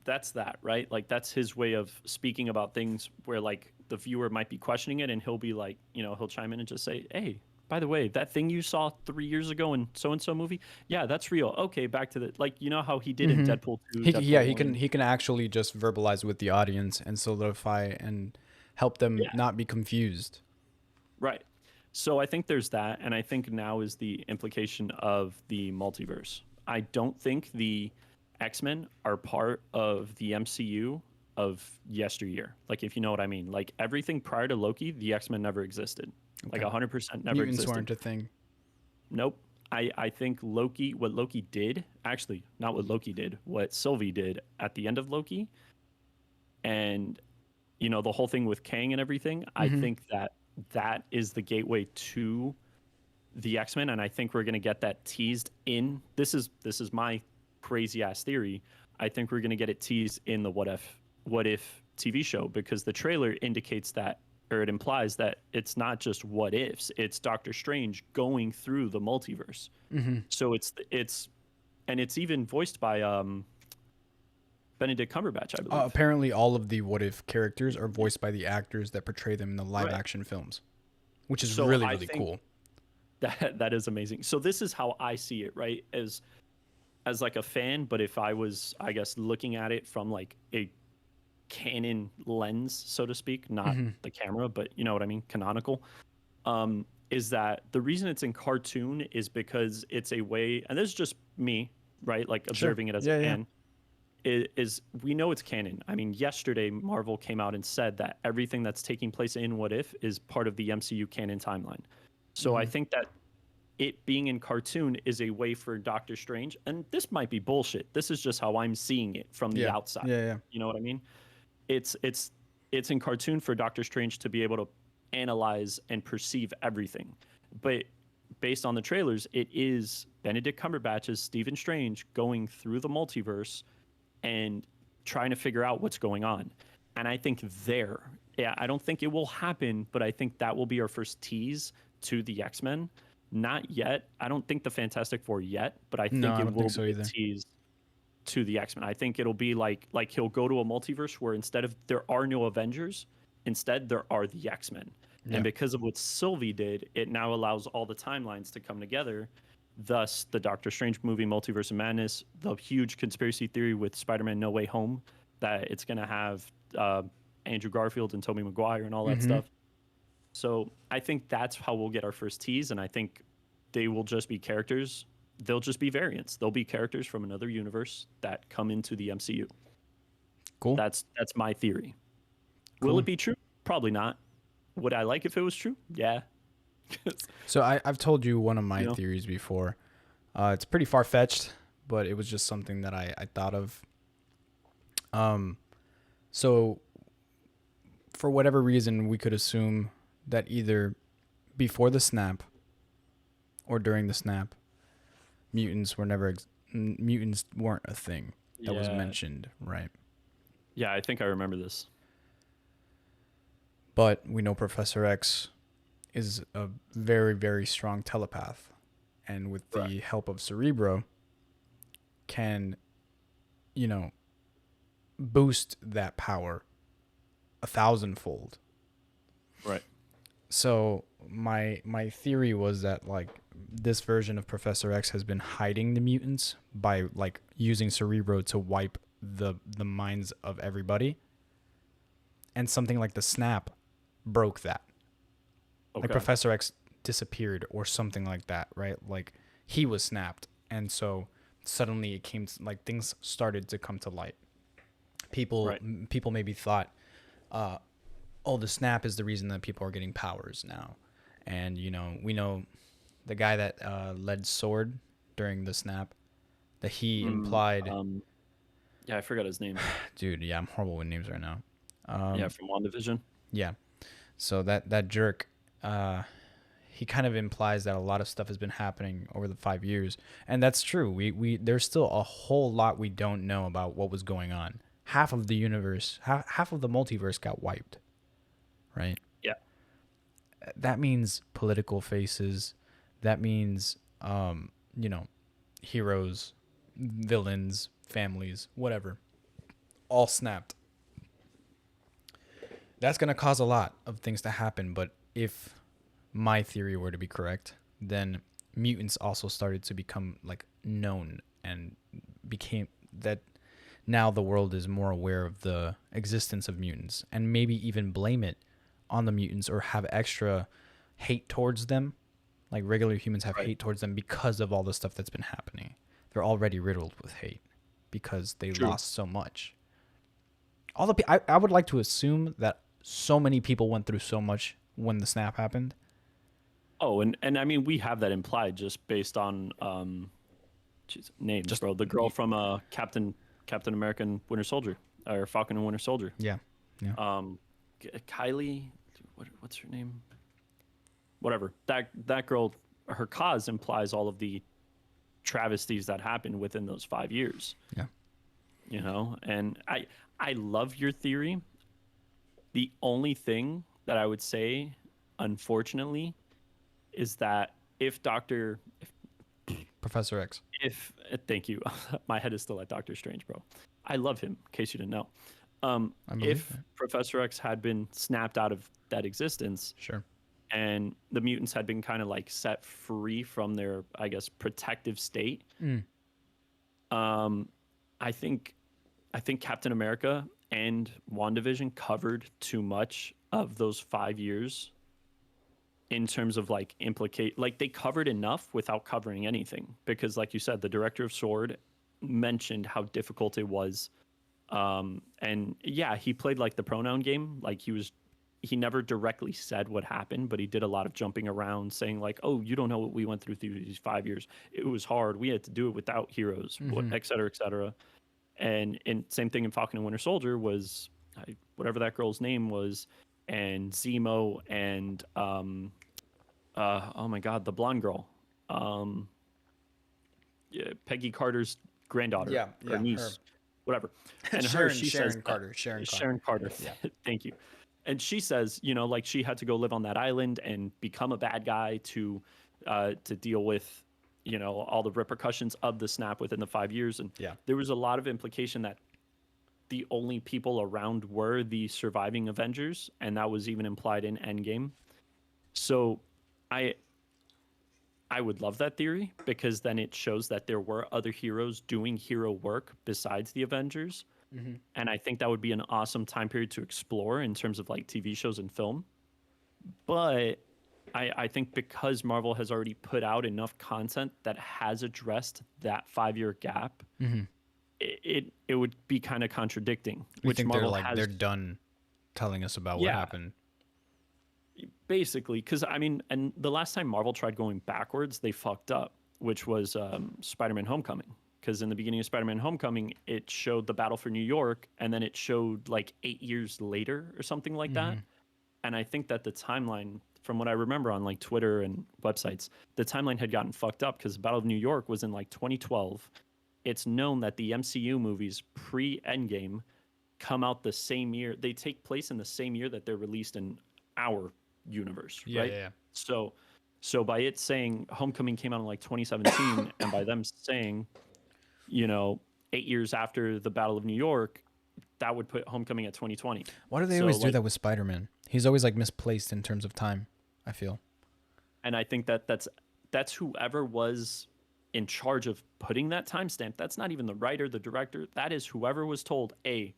Speaker 2: that's that, right? Like that's his way of speaking about things where like the viewer might be questioning it, and he'll be like, he'll chime in and just say, "Hey, by the way, that thing you saw 3 years ago in so and so movie, yeah, that's real. Okay, back to the like how he did in Deadpool 2.
Speaker 1: He
Speaker 2: Deadpool 1.
Speaker 1: can actually just verbalize with the audience and solidify and help them
Speaker 2: Yeah.
Speaker 1: not be confused.
Speaker 2: Right. So I think there's that, and I think now is the implication of the multiverse. I don't think the X-Men are part of the MCU of yesteryear. Like, if you know what I mean. Like, everything prior to Loki, the X-Men never existed. Like, 100% never
Speaker 1: Mutants
Speaker 2: existed.
Speaker 1: weren't a thing.
Speaker 2: Nope. I think what Loki did, actually, not what Loki did, what Sylvie did at the end of Loki, and, the whole thing with Kang and everything, I think that is the gateway to the X-Men, and I think we're going to get that teased in, this is my crazy-ass theory, I think we're going to get it teased in the What If TV show, because the trailer indicates that, or it implies that it's not just what ifs, it's Doctor Strange going through the multiverse. So it's even voiced by Benedict Cumberbatch, I believe.
Speaker 1: Apparently, all of the What If characters are voiced by the actors that portray them in the live
Speaker 2: Right.
Speaker 1: action films, which is
Speaker 2: So
Speaker 1: really
Speaker 2: I
Speaker 1: really
Speaker 2: think
Speaker 1: cool.
Speaker 2: That is amazing. So this is how I see it, right? As like a fan, but if I was, I guess, looking at it from like a canon lens, so to speak, not the camera, but you know what I mean, canonical, is that the reason it's in cartoon is because it's a way, and this is just me, right? Like observing it as
Speaker 1: Yeah,
Speaker 2: a
Speaker 1: yeah.
Speaker 2: fan. is we know it's canon. I mean, yesterday Marvel came out and said that everything that's taking place in What If is part of the MCU canon timeline. So I think that it being in cartoon is a way for Doctor Strange, and this might be bullshit. This is just how I'm seeing it from the
Speaker 1: Yeah.
Speaker 2: outside.
Speaker 1: Yeah, yeah.
Speaker 2: You know what I mean? It's in cartoon for Doctor Strange to be able to analyze and perceive everything. But based on the trailers, it is Benedict Cumberbatch's Stephen Strange going through the multiverse and trying to figure out what's going on. And I think yeah, I don't think it will happen, but I think that will be our first tease to the X-Men. Not yet. I don't think the Fantastic Four yet, but I think
Speaker 1: No, I
Speaker 2: it
Speaker 1: don't
Speaker 2: will
Speaker 1: think so
Speaker 2: be a
Speaker 1: either.
Speaker 2: tease to the X-Men. I think it'll be like he'll go to a multiverse where instead of there are no Avengers, instead there are the X-Men.
Speaker 1: Yeah.
Speaker 2: And because of what Sylvie did, it now allows all the timelines to come together. Thus, the Doctor Strange movie, Multiverse of Madness, the huge conspiracy theory with Spider-Man No Way Home, that it's going to have Andrew Garfield and Tobey Maguire and all that stuff. So I think that's how we'll get our first tease, and I think they will just be characters. They'll just be variants. They'll be characters from another universe that come into the MCU.
Speaker 1: Cool.
Speaker 2: That's my theory.
Speaker 1: Cool.
Speaker 2: Will it be true? Probably not. Would I like if it was true? Yeah.
Speaker 1: So I've told you one of my
Speaker 2: You know?
Speaker 1: theories before. It's pretty far fetched, but it was just something that I thought of. So for whatever reason, we could assume that either before the snap or during the snap, mutants weren't a thing that was mentioned, right?
Speaker 2: Yeah, I think I remember this.
Speaker 1: But we know Professor X is a very, very strong telepath, and with the help of Cerebro, can, boost that power 1,000-fold.
Speaker 2: Right.
Speaker 1: So my theory was that like this version of Professor X has been hiding the mutants by like using Cerebro to wipe the minds of everybody, and something like the snap broke that.
Speaker 2: Okay.
Speaker 1: Like Professor X disappeared or something like that, right? Like he was snapped, and so suddenly it came to, like things started to come to light. People maybe thought, oh, the snap is the reason that people are getting powers now, and we know the guy that led Sword during the snap, that he implied.
Speaker 2: Yeah, I forgot his name.
Speaker 1: Dude, yeah, I'm horrible with names right now.
Speaker 2: Yeah, from WandaVision.
Speaker 1: Yeah. So that jerk, he kind of implies that a lot of stuff has been happening over the 5 years, and that's true. We there's still a whole lot we don't know about what was going on. Half of the universe, half of the multiverse got wiped, right?
Speaker 2: Yeah.
Speaker 1: That means political faces. That means, heroes, villains, families, whatever, all snapped. That's going to cause a lot of things to happen, but if my theory were to be correct, then mutants also started to become like known, and became that now the world is more aware of the existence of mutants, and maybe even blame it on the mutants or have extra hate towards them. Like regular humans have hate towards them because of all the stuff that's been happening. They're already riddled with hate because they lost so much. I would like to assume that so many people went through so much when the snap happened.
Speaker 2: Oh, and I mean, we have that implied just based on names, bro. The girl from Captain American Winter Soldier, or Falcon and Winter Soldier.
Speaker 1: Yeah.
Speaker 2: Kylie, what's her name? Whatever. That girl, her cause implies all of the travesties that happened within those 5 years.
Speaker 1: Yeah.
Speaker 2: And I love your theory. The only thing that I would say, unfortunately, is that if
Speaker 1: Professor X.
Speaker 2: Thank you. My head is still at Doctor Strange, bro. I love him, in case you didn't know. If Professor X had been snapped out of that existence,
Speaker 1: sure,
Speaker 2: and the mutants had been kind of like set free from their, I guess, protective state, I think Captain America and WandaVision covered too much of those 5 years in terms of they covered enough without covering anything, because like you said, the director of Sword mentioned how difficult it was. And yeah, he played like the pronoun game. Like he never directly said what happened, but he did a lot of jumping around saying like, oh, you don't know what we went through these 5 years. It was hard. We had to do it without heroes, et cetera, et cetera. And same thing in Falcon and Winter Soldier was whatever that girl's name was, and Zemo and oh my God, the blonde girl, yeah, Peggy Carter's granddaughter or niece,
Speaker 1: her.
Speaker 2: whatever. And
Speaker 1: Sharon Carter.
Speaker 2: Sharon Carter.
Speaker 1: Yeah.
Speaker 2: Thank you. And she says, you know, like she had to go live on that island and become a bad guy to deal with, you know, all the repercussions of the snap within the 5 years. And there was a lot of implication that the only people around were the surviving Avengers, and that was even implied in Endgame. So I would love that theory, because then it shows that there were other heroes doing hero work besides the Avengers. And I think that would be an awesome time period to explore in terms of like TV shows and film. But I think because Marvel has already put out enough content that has addressed that 5-year gap, it would be kind of contradicting.
Speaker 1: We think Marvel they're done telling us about what happened.
Speaker 2: Basically, because I mean, and the last time Marvel tried going backwards, they fucked up, which was Spider-Man: Homecoming. Because in the beginning of Spider-Man: Homecoming, it showed the battle for New York, and then it showed like 8 years later or something like that. And I think that the timeline, from what I remember on like Twitter and websites, the timeline had gotten fucked up because the Battle of New York was in like 2012. It's known that the MCU movies pre-Endgame come out the same year. They take place in the same year that they're released in our universe, right?
Speaker 1: Yeah.
Speaker 2: So by it saying Homecoming came out in like 2017, and by them saying, you know, 8 years after the Battle of New York, that would put Homecoming at 2020.
Speaker 1: Why do they always do that with Spider-Man? He's always like misplaced in terms of time, I feel.
Speaker 2: And I think that's whoever was in charge of putting that timestamp. That's not even the writer, the director. That is whoever was told, hey,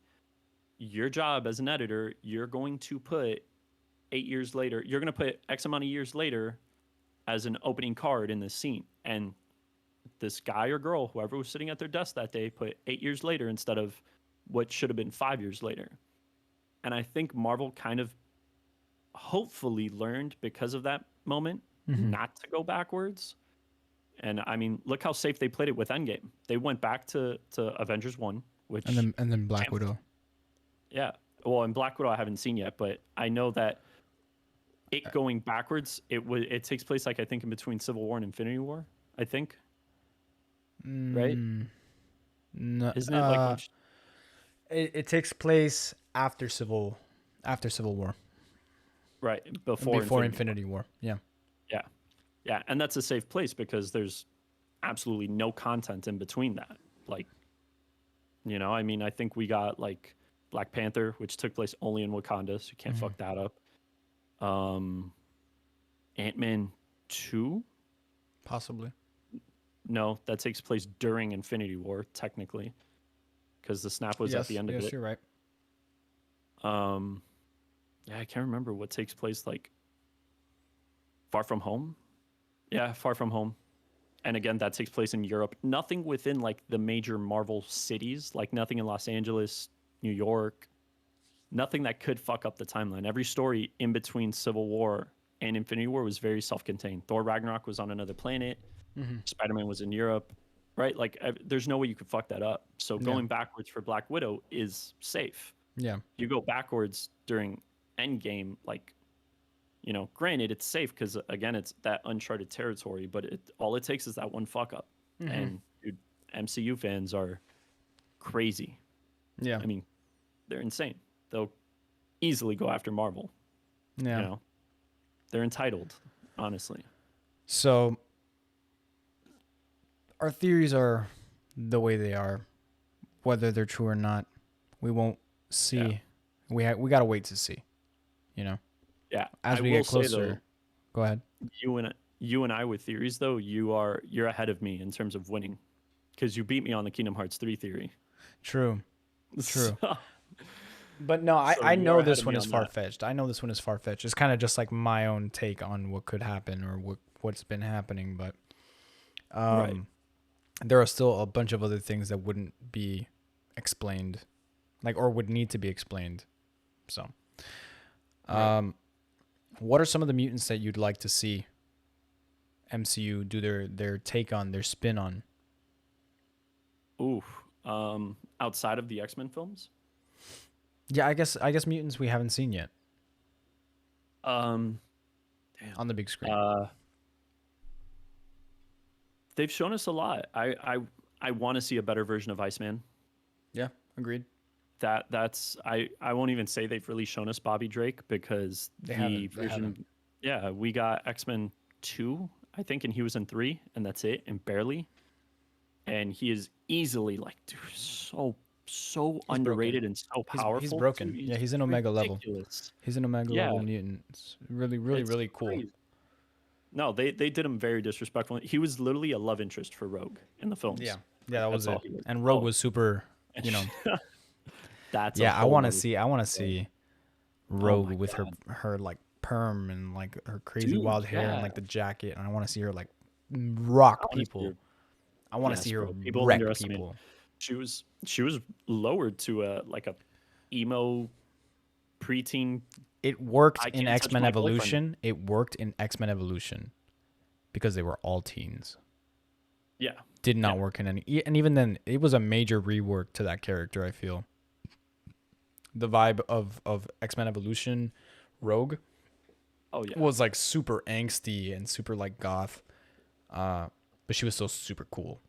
Speaker 2: your job as an editor, you're going to put 8 years later, you're going to put X amount of years later as an opening card in this scene. And this guy or girl, whoever was sitting at their desk that day, put 8 years later instead of what should have been 5 years later. And I think Marvel kind of hopefully learned because of that moment not to go backwards. And I mean, look how safe they played it with Endgame. They went back to Avengers 1, which
Speaker 1: and then Black Widow.
Speaker 2: Yeah. Well, in Black Widow I haven't seen yet, but I know that it going backwards, it takes place like I think in between Civil War and Infinity War, I think. Right?
Speaker 1: No,
Speaker 2: isn't it like
Speaker 1: it takes place after Civil War.
Speaker 2: Right, before
Speaker 1: Infinity War.
Speaker 2: Yeah, and that's a safe place because there's absolutely no content in between that. Like, you know, I mean, I think we got like Black Panther, which took place only in Wakanda, so you can't fuck that up. Ant-Man 2?
Speaker 1: Possibly.
Speaker 2: No, that takes place during Infinity War, technically, because the snap was at the end of it.
Speaker 1: Yes, you're right.
Speaker 2: Yeah, I can't remember what takes place, like, Far From Home? Yeah, Far From Home. And again, that takes place in Europe. Nothing within, like, the major Marvel cities, like nothing in Los Angeles, New York, nothing that could fuck up the timeline. Every story in between Civil War and Infinity War was very self-contained. Thor Ragnarok was on another planet. Spider-Man was in Europe, right? Like, there's no way you could fuck that up. So going backwards for Black Widow is safe.
Speaker 1: Yeah.
Speaker 2: You go backwards during Endgame, like, you know, granted, it's safe because, again, it's that uncharted territory, but all it takes is that one fuck up. And dude, MCU fans are crazy.
Speaker 1: Yeah.
Speaker 2: I mean, they're insane. They'll easily go after Marvel.
Speaker 1: Yeah.
Speaker 2: You know, they're entitled, honestly.
Speaker 1: So our theories are the way they are, whether they're true or not. We won't see. Yeah. We got to wait to see, you know?
Speaker 2: Yeah.
Speaker 1: As we get closer. Say, though, go ahead.
Speaker 2: You and I with theories, though, you're ahead of me in terms of winning because you beat me on the Kingdom Hearts 3 theory.
Speaker 1: True. But no, I know this one is far-fetched. I know this one is far-fetched. It's kind of just like my own take on what could happen or what's been happening. But
Speaker 2: right.
Speaker 1: there are still a bunch of other things that wouldn't be explained, like, or would need to be explained. So,
Speaker 2: Right.
Speaker 1: um, what are some of the mutants that you'd like to see MCU do their take on, their spin on?
Speaker 2: Ooh. Outside of the X-Men films,
Speaker 1: Yeah, I guess mutants we haven't seen yet
Speaker 2: um, damn.
Speaker 1: on the big screen.
Speaker 2: Uh, they've shown us a lot. I want to see a better version of Iceman.
Speaker 1: Yeah, agreed.
Speaker 2: That's I won't even say they've really shown us Bobby Drake because
Speaker 1: They
Speaker 2: the
Speaker 1: haven't. They
Speaker 2: version,
Speaker 1: haven't.
Speaker 2: yeah, we got X-Men 2, I think, and he was in 3, and that's it, and barely. And he is easily like, dude, so
Speaker 1: He's broken.
Speaker 2: underrated and so
Speaker 1: He's
Speaker 2: powerful. Dude,
Speaker 1: broken. Yeah,
Speaker 2: he's
Speaker 1: he's an Omega level.
Speaker 2: ridiculous.
Speaker 1: He's an Omega
Speaker 2: Yeah,
Speaker 1: level mutant. It's really, really,
Speaker 2: it's
Speaker 1: really cool.
Speaker 2: crazy. No, they did him very disrespectful. He was literally a love interest for Rogue in the
Speaker 1: Yeah,
Speaker 2: films.
Speaker 1: yeah,
Speaker 2: Like,
Speaker 1: that was
Speaker 2: that's
Speaker 1: it.
Speaker 2: all he was.
Speaker 1: And Rogue
Speaker 2: Oh,
Speaker 1: was super. You know.
Speaker 2: that's a
Speaker 1: Yeah, I
Speaker 2: whole
Speaker 1: want to
Speaker 2: nother
Speaker 1: see. I want to
Speaker 2: story.
Speaker 1: see
Speaker 2: Oh
Speaker 1: Rogue
Speaker 2: my
Speaker 1: with
Speaker 2: god,
Speaker 1: her like perm and like her crazy
Speaker 2: dude,
Speaker 1: wild hair and
Speaker 2: yeah.
Speaker 1: like the jacket, and I want to see her like
Speaker 2: I
Speaker 1: rock
Speaker 2: want to see
Speaker 1: people.
Speaker 2: her.
Speaker 1: I want to
Speaker 2: Yes,
Speaker 1: see her
Speaker 2: bro. People
Speaker 1: wreck
Speaker 2: underestimate.
Speaker 1: people.
Speaker 2: She was lowered to a like a emo preteen.
Speaker 1: It worked
Speaker 2: I
Speaker 1: in
Speaker 2: can't touch
Speaker 1: X-Men
Speaker 2: my boyfriend.
Speaker 1: Evolution. It worked in X-Men Evolution because they were all teens.
Speaker 2: Yeah,
Speaker 1: Did
Speaker 2: yeah.
Speaker 1: not work in any, and even then, it was a major rework to that character. I feel the vibe of X-Men Evolution, Rogue
Speaker 2: Oh yeah.
Speaker 1: was like super angsty and super like goth. But she was still super cool.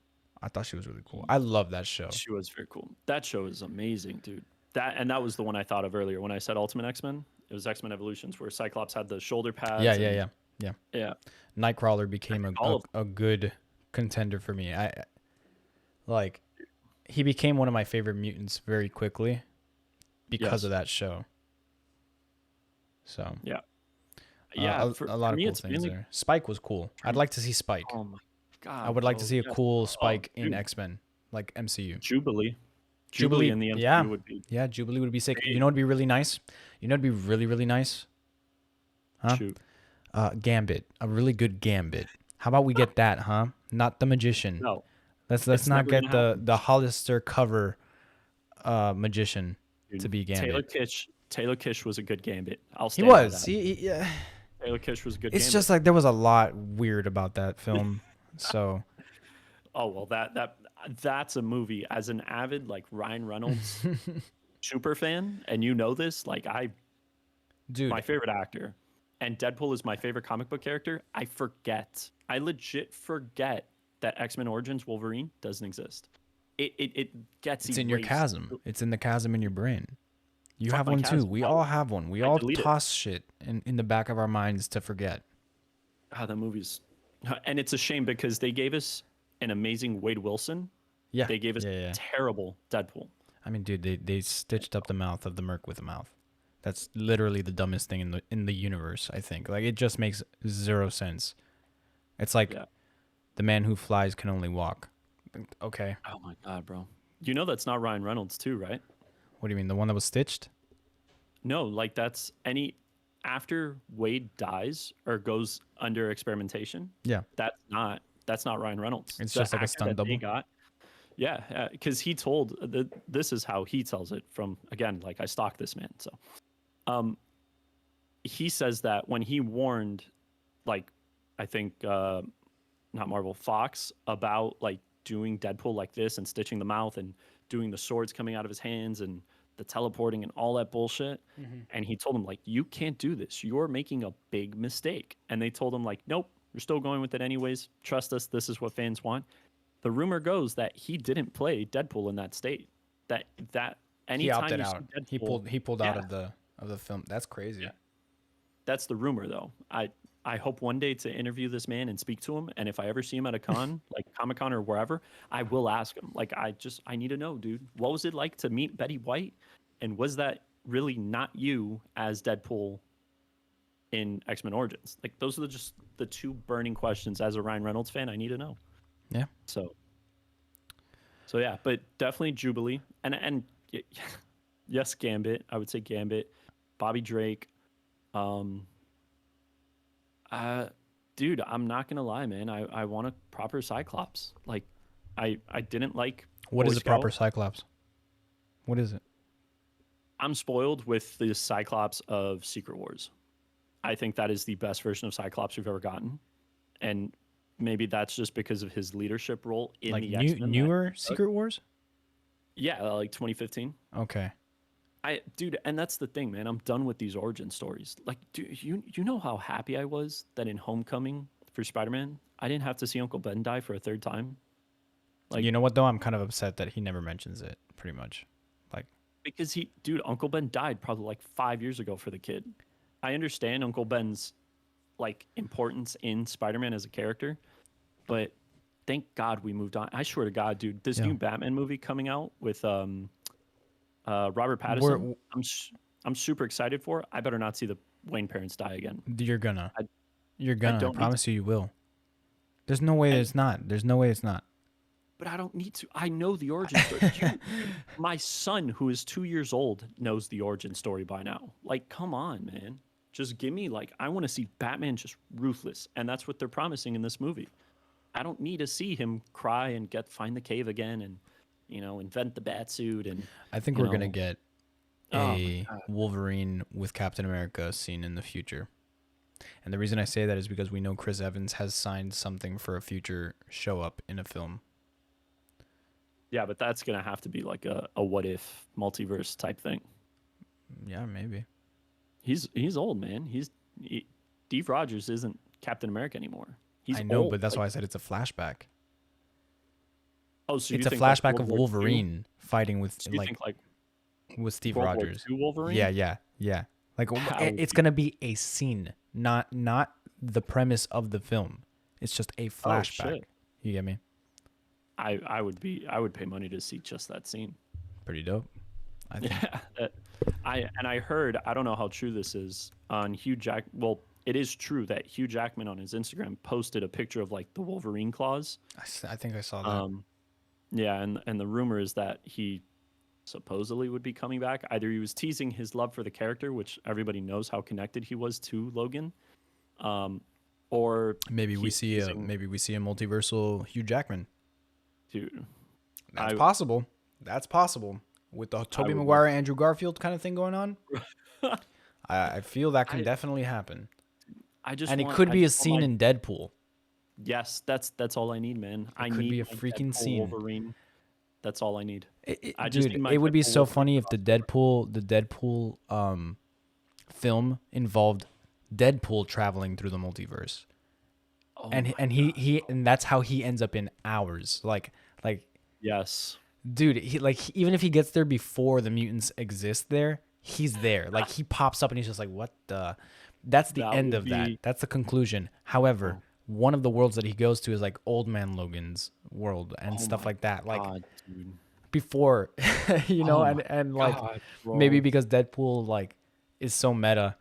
Speaker 1: I thought she was really cool. I love that show.
Speaker 2: She was very cool. That show is amazing, dude. That was the one I thought of earlier when I said Ultimate X-Men. It was X-Men Evolutions where Cyclops had the shoulder
Speaker 1: Yeah,
Speaker 2: pads
Speaker 1: yeah,
Speaker 2: and
Speaker 1: yeah, yeah.
Speaker 2: yeah,
Speaker 1: Nightcrawler
Speaker 2: I
Speaker 1: became
Speaker 2: think all of
Speaker 1: a good contender for me. I like he became one of my favorite mutants very quickly because of
Speaker 2: yes,
Speaker 1: that show. So
Speaker 2: yeah, yeah.
Speaker 1: a
Speaker 2: For
Speaker 1: lot of
Speaker 2: me,
Speaker 1: cool
Speaker 2: it's
Speaker 1: things
Speaker 2: mainly
Speaker 1: there. Spike was cool. I'd like to see Spike.
Speaker 2: oh my
Speaker 1: I
Speaker 2: god,
Speaker 1: would like to
Speaker 2: bro.
Speaker 1: see a
Speaker 2: Yes.
Speaker 1: cool
Speaker 2: Oh,
Speaker 1: Spike in
Speaker 2: dude.
Speaker 1: X Men, like MCU.
Speaker 2: Jubilee. Jubilee
Speaker 1: Jubilee,
Speaker 2: in the
Speaker 1: yeah,
Speaker 2: MCU would be
Speaker 1: yeah. Jubilee would be sick. You
Speaker 2: great.
Speaker 1: know, what'd be really nice. You know, it'd be really, really nice, huh?
Speaker 2: Shoot.
Speaker 1: Gambit, a really good Gambit. How about we get that, huh? Not the magician.
Speaker 2: No,
Speaker 1: Let's
Speaker 2: it's
Speaker 1: not
Speaker 2: never gonna
Speaker 1: get
Speaker 2: happen.
Speaker 1: the Hollister cover magician to
Speaker 2: Dude,
Speaker 1: be Gambit.
Speaker 2: Taylor Kish was a good Gambit. I'll
Speaker 1: He
Speaker 2: stand by
Speaker 1: was.
Speaker 2: that.
Speaker 1: Yeah.
Speaker 2: Taylor Kish was a good
Speaker 1: It's
Speaker 2: Gambit.
Speaker 1: just like there was a lot weird about that film. So,
Speaker 2: Oh well, that's a movie. As an avid like Ryan Reynolds super fan, and you know this, like
Speaker 1: dude,
Speaker 2: my favorite actor, and Deadpool is my favorite comic book character. I legit forget that X-Men Origins Wolverine doesn't exist. It gets
Speaker 1: it's in your
Speaker 2: erased.
Speaker 1: chasm. It's in the chasm in your brain. You
Speaker 2: Fuck
Speaker 1: have
Speaker 2: my
Speaker 1: one too.
Speaker 2: chasm.
Speaker 1: We all have one. We
Speaker 2: I
Speaker 1: all
Speaker 2: delete it.
Speaker 1: toss shit in the back of our minds to forget.
Speaker 2: Ah, that movie's, and it's a shame because they gave us an amazing Wade Wilson.
Speaker 1: Yeah.
Speaker 2: They gave us
Speaker 1: Yeah, yeah.
Speaker 2: terrible Deadpool.
Speaker 1: I mean, dude, they stitched up the mouth of the Merc with a mouth. That's literally the dumbest thing in the universe, I think. Like it just makes zero sense. It's like
Speaker 2: Yeah.
Speaker 1: the man who flies can only walk. Okay.
Speaker 2: Oh my god, bro. You know that's not Ryan Reynolds too, right?
Speaker 1: What do you mean? The one that was stitched?
Speaker 2: No, like that's any after Wade dies or goes under experimentation.
Speaker 1: Yeah.
Speaker 2: That's not Ryan Reynolds.
Speaker 1: It's
Speaker 2: The
Speaker 1: just like a
Speaker 2: actor
Speaker 1: stunt
Speaker 2: that they
Speaker 1: double.
Speaker 2: got. Yeah, because he told this is how he tells it from again. Like I stalked this man, so um, he says that when he warned, like I think not Marvel, Fox about like doing Deadpool like this and stitching the mouth and doing the swords coming out of his hands and the teleporting and all that bullshit. And he told him like, you can't do this. You're making a big mistake. And they told him like, nope, you're still going with it anyways. Trust us. This is what fans want. The rumor goes that he didn't play Deadpool in that state. That
Speaker 1: He
Speaker 2: anytime
Speaker 1: opted
Speaker 2: you
Speaker 1: out.
Speaker 2: see Deadpool,
Speaker 1: He pulled out
Speaker 2: yeah,
Speaker 1: of the film. That's crazy.
Speaker 2: yeah. That's the rumor, though. I hope one day to interview this man and speak to him. And if I ever see him at a con, like Comic Con or wherever, I will ask him. Like, I need to know, dude. What was it like to meet Betty White? And was that really not you as Deadpool in X-Men Origins? Like, those are just the two burning questions as a Ryan Reynolds fan I need to know.
Speaker 1: Yeah.
Speaker 2: So yeah, but definitely Jubilee and yes, Gambit. I would say Gambit, Bobby Drake. Um, dude, I'm not gonna lie, man. I want a proper Cyclops. Like, I didn't like
Speaker 1: What
Speaker 2: Boy
Speaker 1: is the proper
Speaker 2: Scout.
Speaker 1: Cyclops? What is it?
Speaker 2: I'm spoiled with the Cyclops of Secret Wars. I think that is the best version of Cyclops we've ever gotten, and maybe that's just because of his leadership role in
Speaker 1: Like
Speaker 2: the X-Men. That
Speaker 1: newer
Speaker 2: he took.
Speaker 1: Secret Wars?
Speaker 2: Yeah, like 2015.
Speaker 1: Okay.
Speaker 2: Dude, and that's the thing, man. I'm done with these origin stories. Like, dude, you know how happy I was that in Homecoming for Spider-Man, I didn't have to see Uncle Ben die for a third time. Like,
Speaker 1: You know what though? I'm kind of upset that he never mentions it. Pretty much. Like,
Speaker 2: because dude, Uncle Ben died probably like 5 years ago for the kid. I understand Uncle Ben's like importance in Spider-Man as a character, but thank God we moved on. I swear to God, dude, this
Speaker 1: yeah,
Speaker 2: new Batman movie coming out with Robert
Speaker 1: we're
Speaker 2: Pattinson, I'm super excited for. I better not see the Wayne parents die again.
Speaker 1: you're gonna
Speaker 2: I
Speaker 1: you're
Speaker 2: I
Speaker 1: gonna. I
Speaker 2: don't need to,
Speaker 1: promise you, you will. There's no way
Speaker 2: and
Speaker 1: it's not. There's no way it's not.
Speaker 2: but I don't need to. I know the origin story. My son, who is 2 years old, knows the origin story by now. Like, come on, man. Just give me like I want to see Batman just ruthless, and that's what they're promising in this movie. I don't need to see him cry and find the cave again and invent the bat suit and
Speaker 1: I think
Speaker 2: you
Speaker 1: we're gonna
Speaker 2: know
Speaker 1: get
Speaker 2: oh my
Speaker 1: a
Speaker 2: god.
Speaker 1: Wolverine with Captain America scene in the future. And the reason I say that is because we know Chris Evans has signed something for a future show up in a film.
Speaker 2: Yeah, but that's gonna have to be like a what if multiverse type thing.
Speaker 1: Yeah, maybe.
Speaker 2: He's old, man. Steve Rogers isn't Captain America anymore. He's
Speaker 1: I know,
Speaker 2: old.
Speaker 1: but that's
Speaker 2: Like,
Speaker 1: why I said it's a flashback.
Speaker 2: oh, so you
Speaker 1: It's a
Speaker 2: think like
Speaker 1: flashback
Speaker 2: World
Speaker 1: of
Speaker 2: War II?
Speaker 1: Wolverine fighting with
Speaker 2: So you think like
Speaker 1: Steve
Speaker 2: World War
Speaker 1: Rogers.
Speaker 2: II
Speaker 1: Yeah,
Speaker 2: Wolverine?
Speaker 1: yeah, yeah. Like
Speaker 2: That would
Speaker 1: it's
Speaker 2: be
Speaker 1: gonna be a scene, not the premise of the film. It's just a
Speaker 2: oh
Speaker 1: flashback.
Speaker 2: shit.
Speaker 1: You get me?
Speaker 2: I would pay money to see just that scene.
Speaker 1: Pretty dope. I think.
Speaker 2: Yeah, I heard, I don't know how true this is, on Hugh Jack. Well, it is true that Hugh Jackman on his Instagram posted a picture of like the Wolverine claws.
Speaker 1: I think I saw that.
Speaker 2: Um, yeah, and the rumor is that he supposedly would be coming back. Either he was teasing his love for the character, which everybody knows how connected he was to Logan, um, or he's teasing
Speaker 1: Maybe we see a multiversal Hugh Jackman.
Speaker 2: to.
Speaker 1: That's
Speaker 2: I
Speaker 1: possible. That's possible. With the
Speaker 2: I
Speaker 1: Tobey
Speaker 2: would love.
Speaker 1: Maguire, Andrew Garfield kind of thing going on, I feel that can
Speaker 2: I
Speaker 1: definitely happen.
Speaker 2: I just
Speaker 1: And it
Speaker 2: want
Speaker 1: could
Speaker 2: I
Speaker 1: be a
Speaker 2: just want
Speaker 1: scene
Speaker 2: my
Speaker 1: in Deadpool.
Speaker 2: yes. That's all I need, man. I
Speaker 1: It could be
Speaker 2: need
Speaker 1: a
Speaker 2: my
Speaker 1: freaking
Speaker 2: Deadpool
Speaker 1: scene.
Speaker 2: Wolverine. That's all I need. I just
Speaker 1: Dude,
Speaker 2: need my
Speaker 1: it would be
Speaker 2: Deadpool
Speaker 1: so
Speaker 2: Wolverine
Speaker 1: funny if the Deadpool film involved Deadpool traveling through the multiverse.
Speaker 2: Oh
Speaker 1: And
Speaker 2: my god.
Speaker 1: and that's how he ends up in ours. Like
Speaker 2: Yes.
Speaker 1: dude, even if he gets there before the mutants exist there, he's there. Like he pops up and he's just like, "What the?" That's the
Speaker 2: That
Speaker 1: end
Speaker 2: would
Speaker 1: of that.
Speaker 2: be
Speaker 1: That's the conclusion. However,
Speaker 2: oh,
Speaker 1: one of the worlds that he goes to is like Old Man Logan's world and
Speaker 2: oh
Speaker 1: stuff
Speaker 2: my
Speaker 1: like that. Like
Speaker 2: god, dude.
Speaker 1: before,
Speaker 2: Oh my
Speaker 1: and like
Speaker 2: god,
Speaker 1: maybe
Speaker 2: bro.
Speaker 1: because Deadpool like is so meta,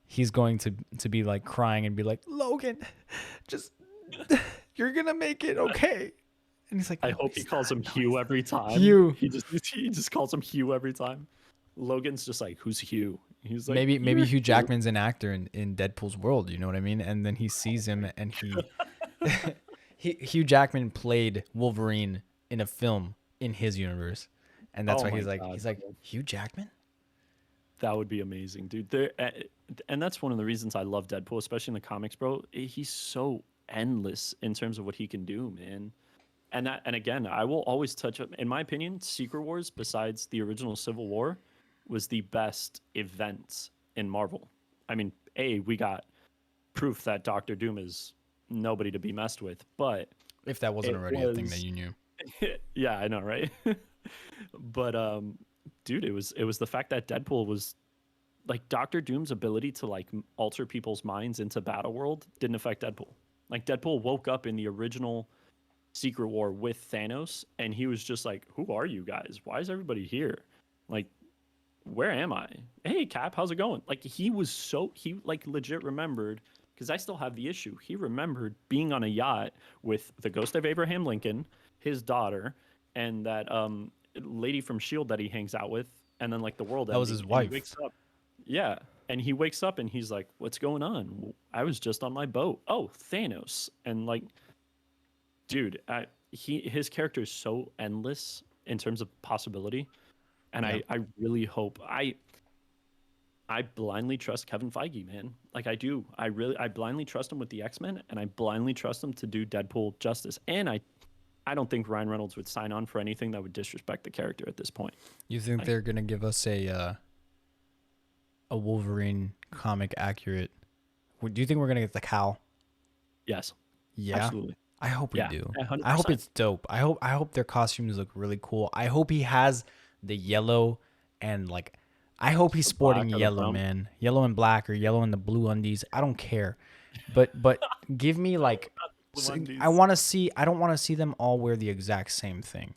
Speaker 1: he's going to be like crying and be like, "Logan, just you're gonna make it, okay?" And he's like,
Speaker 2: I
Speaker 1: "No,
Speaker 2: hope he
Speaker 1: he's
Speaker 2: calls
Speaker 1: not.
Speaker 2: him
Speaker 1: No,
Speaker 2: Hugh
Speaker 1: he's
Speaker 2: every
Speaker 1: not."
Speaker 2: time.
Speaker 1: Hugh.
Speaker 2: He just calls him Hugh every time. Logan's just like, "Who's Hugh?" He's like,
Speaker 1: Maybe
Speaker 2: "You're
Speaker 1: Hugh
Speaker 2: Hugh."
Speaker 1: Jackman's an actor in Deadpool's world, you know what I mean? And then he sees him and Hugh Jackman played Wolverine in a film in his universe. And that's
Speaker 2: Oh
Speaker 1: why
Speaker 2: my
Speaker 1: he's
Speaker 2: god,
Speaker 1: like,
Speaker 2: bro.
Speaker 1: "Hugh Jackman?"
Speaker 2: That would be amazing, dude. And that's one of the reasons I love Deadpool, especially in the comics, bro. He's so endless in terms of what he can do, man. And again, I will always touch up. In my opinion, Secret Wars, besides the original Civil War, was the best event in Marvel. I mean, we got proof that Doctor Doom is nobody to be messed with, but
Speaker 1: If that wasn't
Speaker 2: it
Speaker 1: already a thing that
Speaker 2: was
Speaker 1: you knew.
Speaker 2: yeah, I know, right? But dude, it was the fact that Deadpool was like Doctor Doom's ability to like alter people's minds into Battle World didn't affect Deadpool. Like Deadpool woke up in the original Secret War with Thanos, and he was just like, "Who are you guys? Why is everybody here? Like, where am I? Hey, Cap, how's it going?" Like he like legit remembered because I still have the issue. He remembered being on a yacht with the ghost of Abraham Lincoln, his daughter, and that lady from Shield that he hangs out with, and then like the world
Speaker 1: That was
Speaker 2: ending,
Speaker 1: his
Speaker 2: and he
Speaker 1: wife.
Speaker 2: wakes up. Yeah, and he wakes up and he's like, "What's going on? I was just on my boat. Oh, Thanos!" And like dude, his character is so endless in terms of possibility, and
Speaker 1: Yeah.
Speaker 2: I really hope I blindly trust Kevin Feige, man. Like I do. I blindly trust him with the X-Men, and I blindly trust him to do Deadpool justice. And I don't think Ryan Reynolds would sign on for anything that would disrespect the character at this point.
Speaker 1: You think
Speaker 2: Like,
Speaker 1: they're gonna give us a Wolverine comic accurate? Do you think we're gonna get the cowl?
Speaker 2: yes,
Speaker 1: Yeah.
Speaker 2: absolutely.
Speaker 1: I hope we
Speaker 2: Yeah,
Speaker 1: do.
Speaker 2: 100%.
Speaker 1: I hope it's dope. I hope their costumes look really cool. I hope he has the yellow and like I hope he's
Speaker 2: The
Speaker 1: sporting
Speaker 2: black or the
Speaker 1: yellow,
Speaker 2: brown.
Speaker 1: man. Yellow and black or yellow and the blue undies. I don't care. But give me like
Speaker 2: Blue undies.
Speaker 1: I want to see I don't want to see them all wear the exact same thing.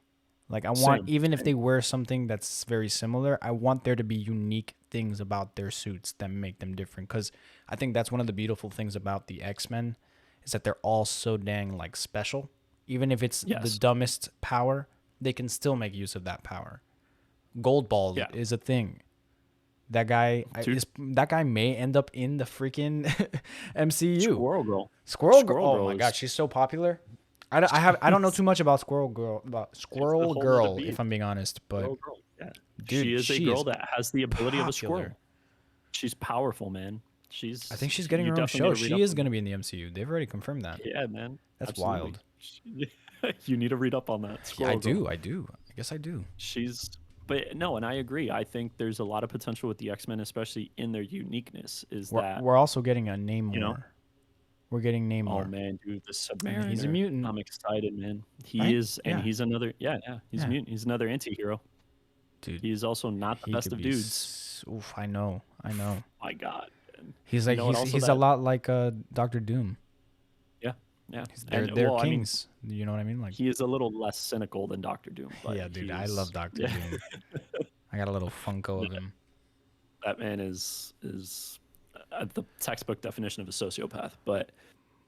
Speaker 1: Like I want
Speaker 2: Same,
Speaker 1: even if
Speaker 2: same.
Speaker 1: they wear something that's very similar, I want there to be unique things about their suits that make them different cuz I think that's one of the beautiful things about the X-Men is that they're all so dang like special. Even if it's the
Speaker 2: Yes.
Speaker 1: dumbest power, they can still make use of that power. Gold Ball
Speaker 2: Yeah.
Speaker 1: is a thing. That guy
Speaker 2: Dude.
Speaker 1: that guy may end up in the freaking MCU.
Speaker 2: Squirrel Girl.
Speaker 1: Squirrel
Speaker 2: Squirrel
Speaker 1: Girl. Oh
Speaker 2: Girl
Speaker 1: my
Speaker 2: is-
Speaker 1: god, she's so popular. I don't know too much about Squirrel Girl
Speaker 2: whole nother
Speaker 1: Girl
Speaker 2: beast.
Speaker 1: if I'm being honest, but
Speaker 2: Squirrel Girl. Yeah.
Speaker 1: dude,
Speaker 2: she is
Speaker 1: she
Speaker 2: a girl
Speaker 1: is
Speaker 2: that has the ability of a
Speaker 1: popular.
Speaker 2: squirrel. She's powerful, man. She's.
Speaker 1: I think she's getting
Speaker 2: you
Speaker 1: her own
Speaker 2: definitely
Speaker 1: show.
Speaker 2: gotta read
Speaker 1: She
Speaker 2: up
Speaker 1: is
Speaker 2: on
Speaker 1: going to be in the MCU. They've already confirmed that.
Speaker 2: that. Yeah, man.
Speaker 1: That's
Speaker 2: Absolutely.
Speaker 1: wild.
Speaker 2: You need to read up on that.
Speaker 1: Yeah,
Speaker 2: Squirrel
Speaker 1: I
Speaker 2: Girl.
Speaker 1: do. I do. I guess I do.
Speaker 2: But no, and I agree. I think there's a lot of potential with the X-Men, especially in their uniqueness. Is that
Speaker 1: We're also getting a Namor.
Speaker 2: you know?
Speaker 1: We're getting
Speaker 2: Oh
Speaker 1: Namor.
Speaker 2: man, dude, the Submariner.
Speaker 1: He's a mutant.
Speaker 2: I'm excited, man. He
Speaker 1: Right?
Speaker 2: is, and
Speaker 1: Yeah.
Speaker 2: he's another. Yeah, he's
Speaker 1: Yeah.
Speaker 2: a mutant. He's another anti-hero.
Speaker 1: Dude,
Speaker 2: He is also not the
Speaker 1: he
Speaker 2: best
Speaker 1: could
Speaker 2: of
Speaker 1: be
Speaker 2: dudes.
Speaker 1: Oof, I know.
Speaker 2: My God. And
Speaker 1: He's
Speaker 2: you
Speaker 1: like
Speaker 2: know what, also
Speaker 1: he's a
Speaker 2: that-
Speaker 1: lot like Doctor Doom.
Speaker 2: yeah.
Speaker 1: They're
Speaker 2: And,
Speaker 1: they're
Speaker 2: well, I mean,
Speaker 1: kings. You know what I mean? Like
Speaker 2: he is a little less cynical than Doctor Doom. But
Speaker 1: yeah, dude, I
Speaker 2: he's-
Speaker 1: love Doctor
Speaker 2: yeah.
Speaker 1: Doom. I got a little Funko of him.
Speaker 2: That man is the textbook definition of a sociopath. But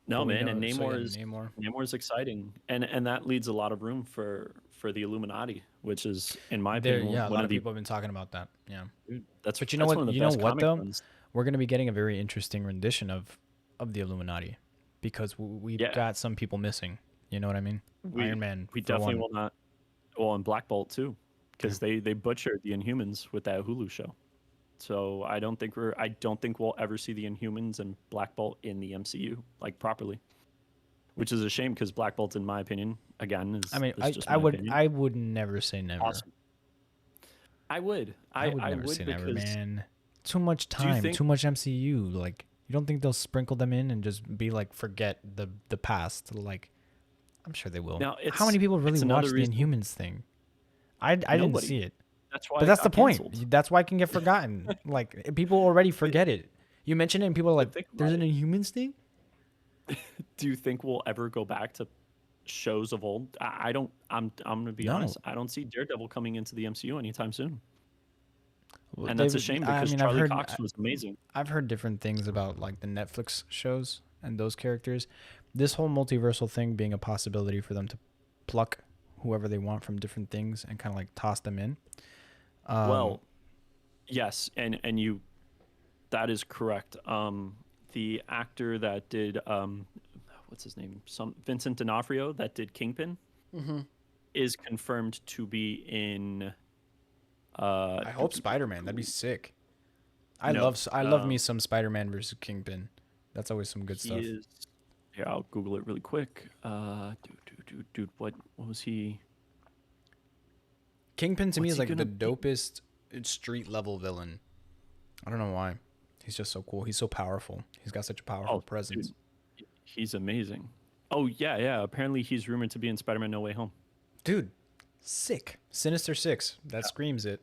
Speaker 2: no,
Speaker 1: But we
Speaker 2: man,
Speaker 1: know-
Speaker 2: and
Speaker 1: so yeah,
Speaker 2: Namor
Speaker 1: Namor.
Speaker 2: is exciting, and that leaves a lot of room for the Illuminati, which is, in my
Speaker 1: There,
Speaker 2: opinion,
Speaker 1: yeah, a
Speaker 2: one
Speaker 1: lot
Speaker 2: of
Speaker 1: of
Speaker 2: the
Speaker 1: people have been talking about that. Yeah,
Speaker 2: that's
Speaker 1: but you know
Speaker 2: that's
Speaker 1: what?
Speaker 2: one of the
Speaker 1: You know
Speaker 2: best
Speaker 1: what
Speaker 2: comic
Speaker 1: though?
Speaker 2: runs.
Speaker 1: We're gonna be getting a very interesting rendition of the Illuminati because we've
Speaker 2: Yeah.
Speaker 1: got some people missing. You know what I mean?
Speaker 2: We-
Speaker 1: Iron Man.
Speaker 2: We
Speaker 1: for
Speaker 2: definitely
Speaker 1: one.
Speaker 2: will not. Well, and Black Bolt too, because they butchered the Inhumans with that Hulu show. So I don't think we'll ever see the Inhumans and Black Bolt in the MCU like properly, which is a shame because Black Bolt, in my opinion, again is.
Speaker 1: I mean,
Speaker 2: is just
Speaker 1: I
Speaker 2: my
Speaker 1: would
Speaker 2: opinion.
Speaker 1: never say never.
Speaker 2: Awesome. I would.
Speaker 1: I would never
Speaker 2: would
Speaker 1: say
Speaker 2: because
Speaker 1: never, man. Too much
Speaker 2: Do you
Speaker 1: time,
Speaker 2: think-
Speaker 1: too much MCU. Like, you don't think they'll sprinkle them in and just be like, forget the past? Like, I'm sure they will.
Speaker 2: Now,
Speaker 1: How many people really
Speaker 2: it's
Speaker 1: watch
Speaker 2: another
Speaker 1: the
Speaker 2: reason-
Speaker 1: Inhumans thing? I didn't
Speaker 2: Nobody.
Speaker 1: see it,
Speaker 2: that's why.
Speaker 1: but
Speaker 2: it
Speaker 1: that's the
Speaker 2: got
Speaker 1: point.
Speaker 2: canceled.
Speaker 1: That's why it can get forgotten. Like, people already forget it. You mention it, and people are like,
Speaker 2: think about
Speaker 1: "There's an
Speaker 2: it.
Speaker 1: Inhumans thing."
Speaker 2: Do you think we'll ever go back to shows of old? I don't. I'm gonna be
Speaker 1: No.
Speaker 2: honest. I don't see Daredevil coming into the MCU anytime soon,
Speaker 1: Well,
Speaker 2: and that's a
Speaker 1: they've-
Speaker 2: shame
Speaker 1: I
Speaker 2: because
Speaker 1: mean,
Speaker 2: Charlie Cox was amazing.
Speaker 1: I've heard different things about like the Netflix shows and those characters. This whole multiversal thing being a possibility for them to pluck whoever they want from different things and kind of like toss them in.
Speaker 2: Well, yes, and you, that is correct. The actor that did what's his name? Vincent D'Onofrio that did Kingpin is confirmed to be in.
Speaker 1: I hope Spider-Man. That'd be sick. I
Speaker 2: No,
Speaker 1: love me some Spider-Man versus Kingpin. That's always some good
Speaker 2: He
Speaker 1: stuff.
Speaker 2: is. Here, I'll Google it really quick. Dude, what was he?
Speaker 1: Kingpin to me
Speaker 2: What's
Speaker 1: is
Speaker 2: he
Speaker 1: like the
Speaker 2: gonna be?
Speaker 1: dopest street level villain. I don't know why. He's just so cool. He's so powerful. He's got such a powerful presence.
Speaker 2: Dude, he's amazing. Oh yeah. Apparently, he's rumored to be in Spider-Man: No Way Home.
Speaker 1: Dude, sick. Sinister Six. That screams it.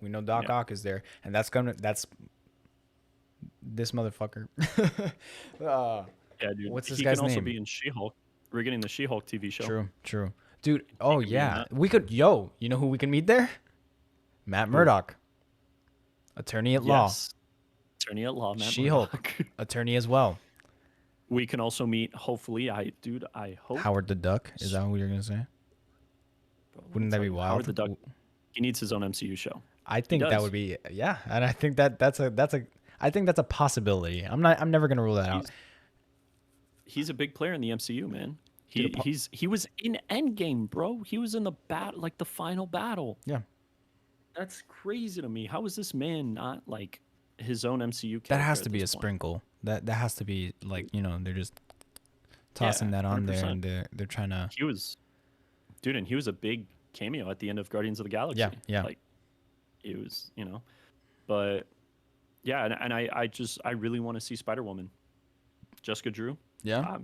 Speaker 1: We know Doc
Speaker 2: Yeah.
Speaker 1: Ock is there, and that's this motherfucker.
Speaker 2: Yeah, dude.
Speaker 1: What's this
Speaker 2: he
Speaker 1: guy's
Speaker 2: can also
Speaker 1: name?
Speaker 2: be in She-Hulk. We're getting the She-Hulk TV show.
Speaker 1: True. Dude, oh
Speaker 2: could be in
Speaker 1: yeah.
Speaker 2: that.
Speaker 1: We could you know who we can meet there? Matt Murdock. Attorney at law.
Speaker 2: Yes. Attorney at law, Matt
Speaker 1: She-Hulk.
Speaker 2: Murdock.
Speaker 1: Attorney as well.
Speaker 2: We can also meet. Hopefully, I hope.
Speaker 1: Howard the Duck. Is that what you're gonna say? Wouldn't that be wild?
Speaker 2: Howard the Duck. He needs his own MCU show.
Speaker 1: I think that
Speaker 2: does.
Speaker 1: would be and I think that's a possibility. I'm never gonna rule that out.
Speaker 2: He's a big player in the MCU, man. He was in Endgame, bro. He was in the like the final battle.
Speaker 1: Yeah.
Speaker 2: That's crazy to me. How is this man not like his own MCU character?
Speaker 1: That has
Speaker 2: at
Speaker 1: to be
Speaker 2: this
Speaker 1: a
Speaker 2: point?
Speaker 1: sprinkle. That has to be like, they're just
Speaker 2: Yeah,
Speaker 1: tossing that on there
Speaker 2: 100%.
Speaker 1: and they're trying to.
Speaker 2: He was, dude, and he was a big cameo at the end of Guardians of the Galaxy.
Speaker 1: Yeah, yeah.
Speaker 2: Like, it was, but yeah, and I really want to see Spider-Woman. Jessica Drew.
Speaker 1: Yeah.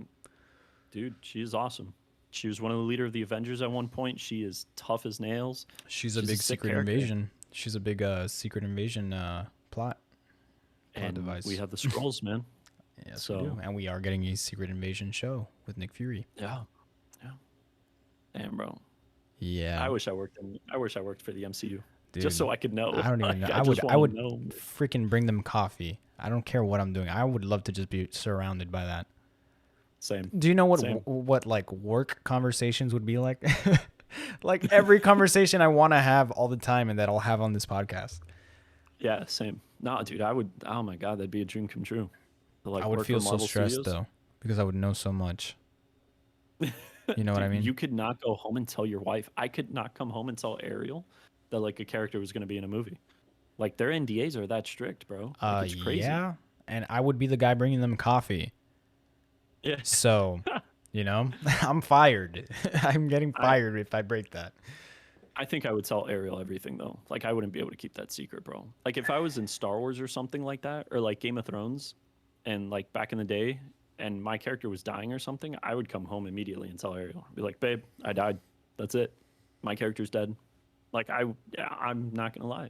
Speaker 2: Dude, she is awesome. She was one of the leader of the Avengers at one point. She is tough as nails.
Speaker 1: She's a
Speaker 2: She's a
Speaker 1: big
Speaker 2: sick
Speaker 1: secret
Speaker 2: character.
Speaker 1: invasion. She's a big secret invasion plot
Speaker 2: And
Speaker 1: device.
Speaker 2: we have the scrolls, man.
Speaker 1: Yes,
Speaker 2: So-
Speaker 1: we do. And we are getting a secret invasion show with Nick Fury.
Speaker 2: Yeah. Damn, bro.
Speaker 1: Yeah.
Speaker 2: I wish I worked for the MCU.
Speaker 1: Dude,
Speaker 2: Just so I could know.
Speaker 1: I don't even know.
Speaker 2: Like,
Speaker 1: I would
Speaker 2: just
Speaker 1: I would
Speaker 2: wanna know.
Speaker 1: freaking bring them coffee. I don't care what I'm doing. I would love to just be surrounded by that.
Speaker 2: Same.
Speaker 1: Do you know what
Speaker 2: Same.
Speaker 1: what like work conversations would be like? Like every conversation I want to have all the time and that I'll have on this podcast.
Speaker 2: Yeah, same. No, dude, I would. Oh my god, that'd be a dream come true. To, like,
Speaker 1: I would
Speaker 2: work
Speaker 1: feel
Speaker 2: for
Speaker 1: so
Speaker 2: Marvel
Speaker 1: stressed
Speaker 2: Studios.
Speaker 1: though because I would know so much. You know what I
Speaker 2: Dude,
Speaker 1: mean?
Speaker 2: You could not go home and tell your wife. I could not come home and tell Ariel that like a character was going to be in a movie. Like their NDAs are that strict, bro. Like, it's crazy.
Speaker 1: Yeah, and I would be the guy bringing them coffee.
Speaker 2: Yeah.
Speaker 1: So, I'm fired. I'm getting fired if I break that.
Speaker 2: I think I would tell Ariel everything though. Like I wouldn't be able to keep that secret, bro. Like if I was in Star Wars or something like that, or like Game of Thrones, and like back in the day, and my character was dying or something, I would come home immediately and tell Ariel. I'd be like, babe, I died. That's it. My character's dead. Like I'm not gonna lie.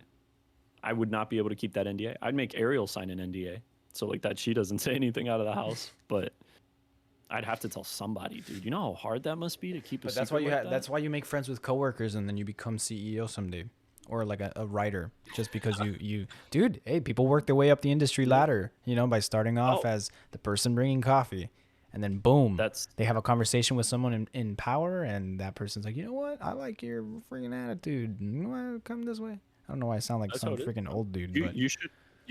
Speaker 2: I would not be able to keep that NDA. I'd make Ariel sign an NDA, so like that she doesn't say anything out of the house. But I'd have to tell somebody, dude. You know how hard that must be to keep a
Speaker 1: But
Speaker 2: secret
Speaker 1: that's why
Speaker 2: like that?
Speaker 1: that's why you make friends with coworkers and then you become CEO someday, or like a writer, just because you dude. Hey, people work their way up the industry ladder, by starting off
Speaker 2: Oh.
Speaker 1: as the person bringing coffee, and then boom,
Speaker 2: That's
Speaker 1: they have a conversation with someone in power, and that person's like, you know what, I like your freaking attitude. You want to come this way? I don't know why I sound like
Speaker 2: That's
Speaker 1: some
Speaker 2: how it is,
Speaker 1: freaking old dude,
Speaker 2: you,
Speaker 1: but
Speaker 2: you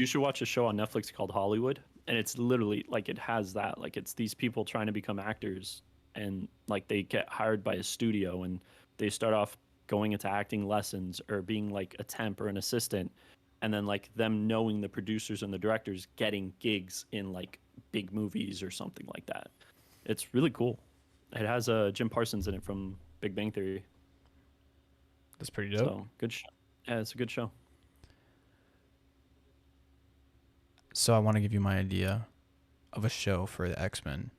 Speaker 2: should watch a show on Netflix called Hollywood, and it's literally like it has that, like it's these people trying to become actors, and like they get hired by a studio and they start off going into acting lessons or being like a temp or an assistant, and then like them knowing the producers and the directors getting gigs in like big movies or something like that. It's really cool. It has Jim Parsons in it from Big Bang Theory.
Speaker 1: that's pretty dope.
Speaker 2: So good show. Yeah, it's a good show.
Speaker 1: So I want to give you my idea of a show for the X-Men.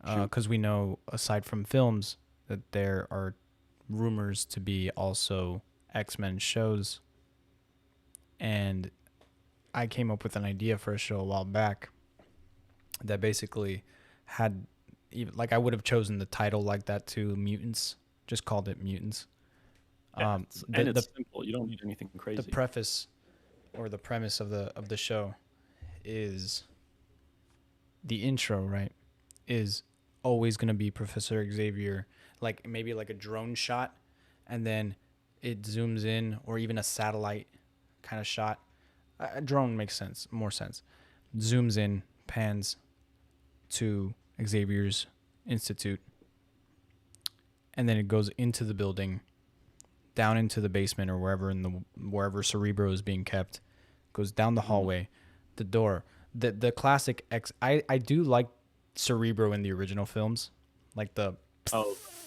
Speaker 1: Because we know, aside from films, that there are rumors to be also X-Men shows. And I came up with an idea for a show a while back that basically had, like I would have chosen the title like that too, Mutants, just called it Mutants.
Speaker 2: Yeah, and it's simple. You don't need anything crazy.
Speaker 1: The preface or the premise of the show is the intro, right? Is always going to be Professor Xavier, like maybe like a drone shot, and then it zooms in, or even a satellite kind of shot. A drone makes more sense. Zooms in, pans to Xavier's institute, and then it goes into the building, down into the basement or wherever Cerebro is being kept, goes down the hallway, the door, the classic I do like Cerebro in the original films, like the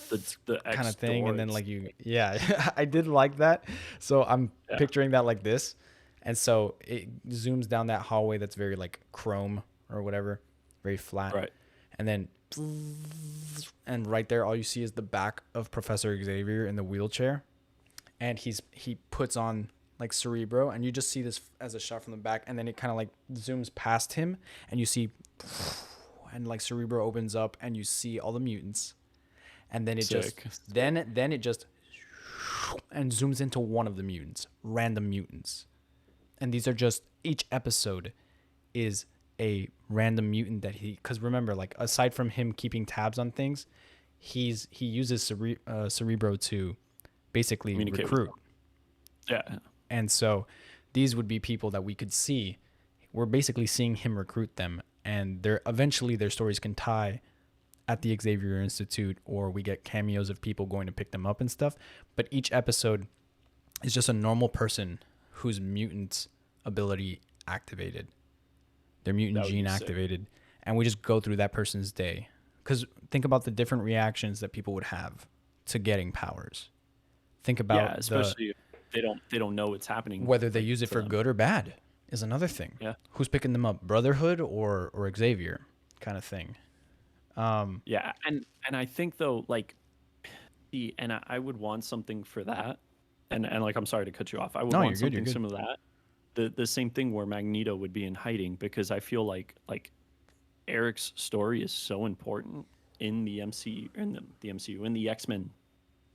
Speaker 2: the X
Speaker 1: kind of thing,
Speaker 2: door,
Speaker 1: and then
Speaker 2: it's-
Speaker 1: like I did like that. So I'm picturing that like this, and so it zooms down that hallway that's very like chrome or whatever, very flat,
Speaker 2: right.
Speaker 1: and then right there all you see is the back of Professor Xavier in the wheelchair, and he puts on like Cerebro, and you just see this as a shot from the back, and then it kind of like zooms past him, and you see, and like Cerebro opens up, and you see all the mutants, and then it
Speaker 2: Sick.
Speaker 1: just then it just and zooms into one of the mutants, random mutants, and these are just, each episode is a random mutant that because remember, like aside from him keeping tabs on things, he uses Cerebro to basically
Speaker 2: Communicate with
Speaker 1: recruit.
Speaker 2: Yeah.
Speaker 1: And so these would be people that we could see. We're basically seeing him recruit them, and eventually their stories can tie at the Xavier Institute, or we get cameos of people going to pick them up and stuff. But each episode is just a normal person whose mutant ability activated, their mutant
Speaker 2: That would
Speaker 1: gene
Speaker 2: be sick.
Speaker 1: activated, and we just go through that person's day. Because think about the different reactions that people would have to getting powers. Think about
Speaker 2: Yeah, especially if they don't know what's happening.
Speaker 1: whether they
Speaker 2: like,
Speaker 1: use it
Speaker 2: to
Speaker 1: for
Speaker 2: them.
Speaker 1: good or bad is another thing.
Speaker 2: Yeah.
Speaker 1: Who's picking them up, Brotherhood or Xavier, kind of thing.
Speaker 2: Yeah, and I think though, like, I would want something for that, and like, I'm sorry to cut you off. I would
Speaker 1: No,
Speaker 2: want
Speaker 1: you're good.
Speaker 2: something similar to that. The same thing where Magneto would be in hiding, because I feel like Eric's story is so important in the MCU, in the MCU, in the X-Men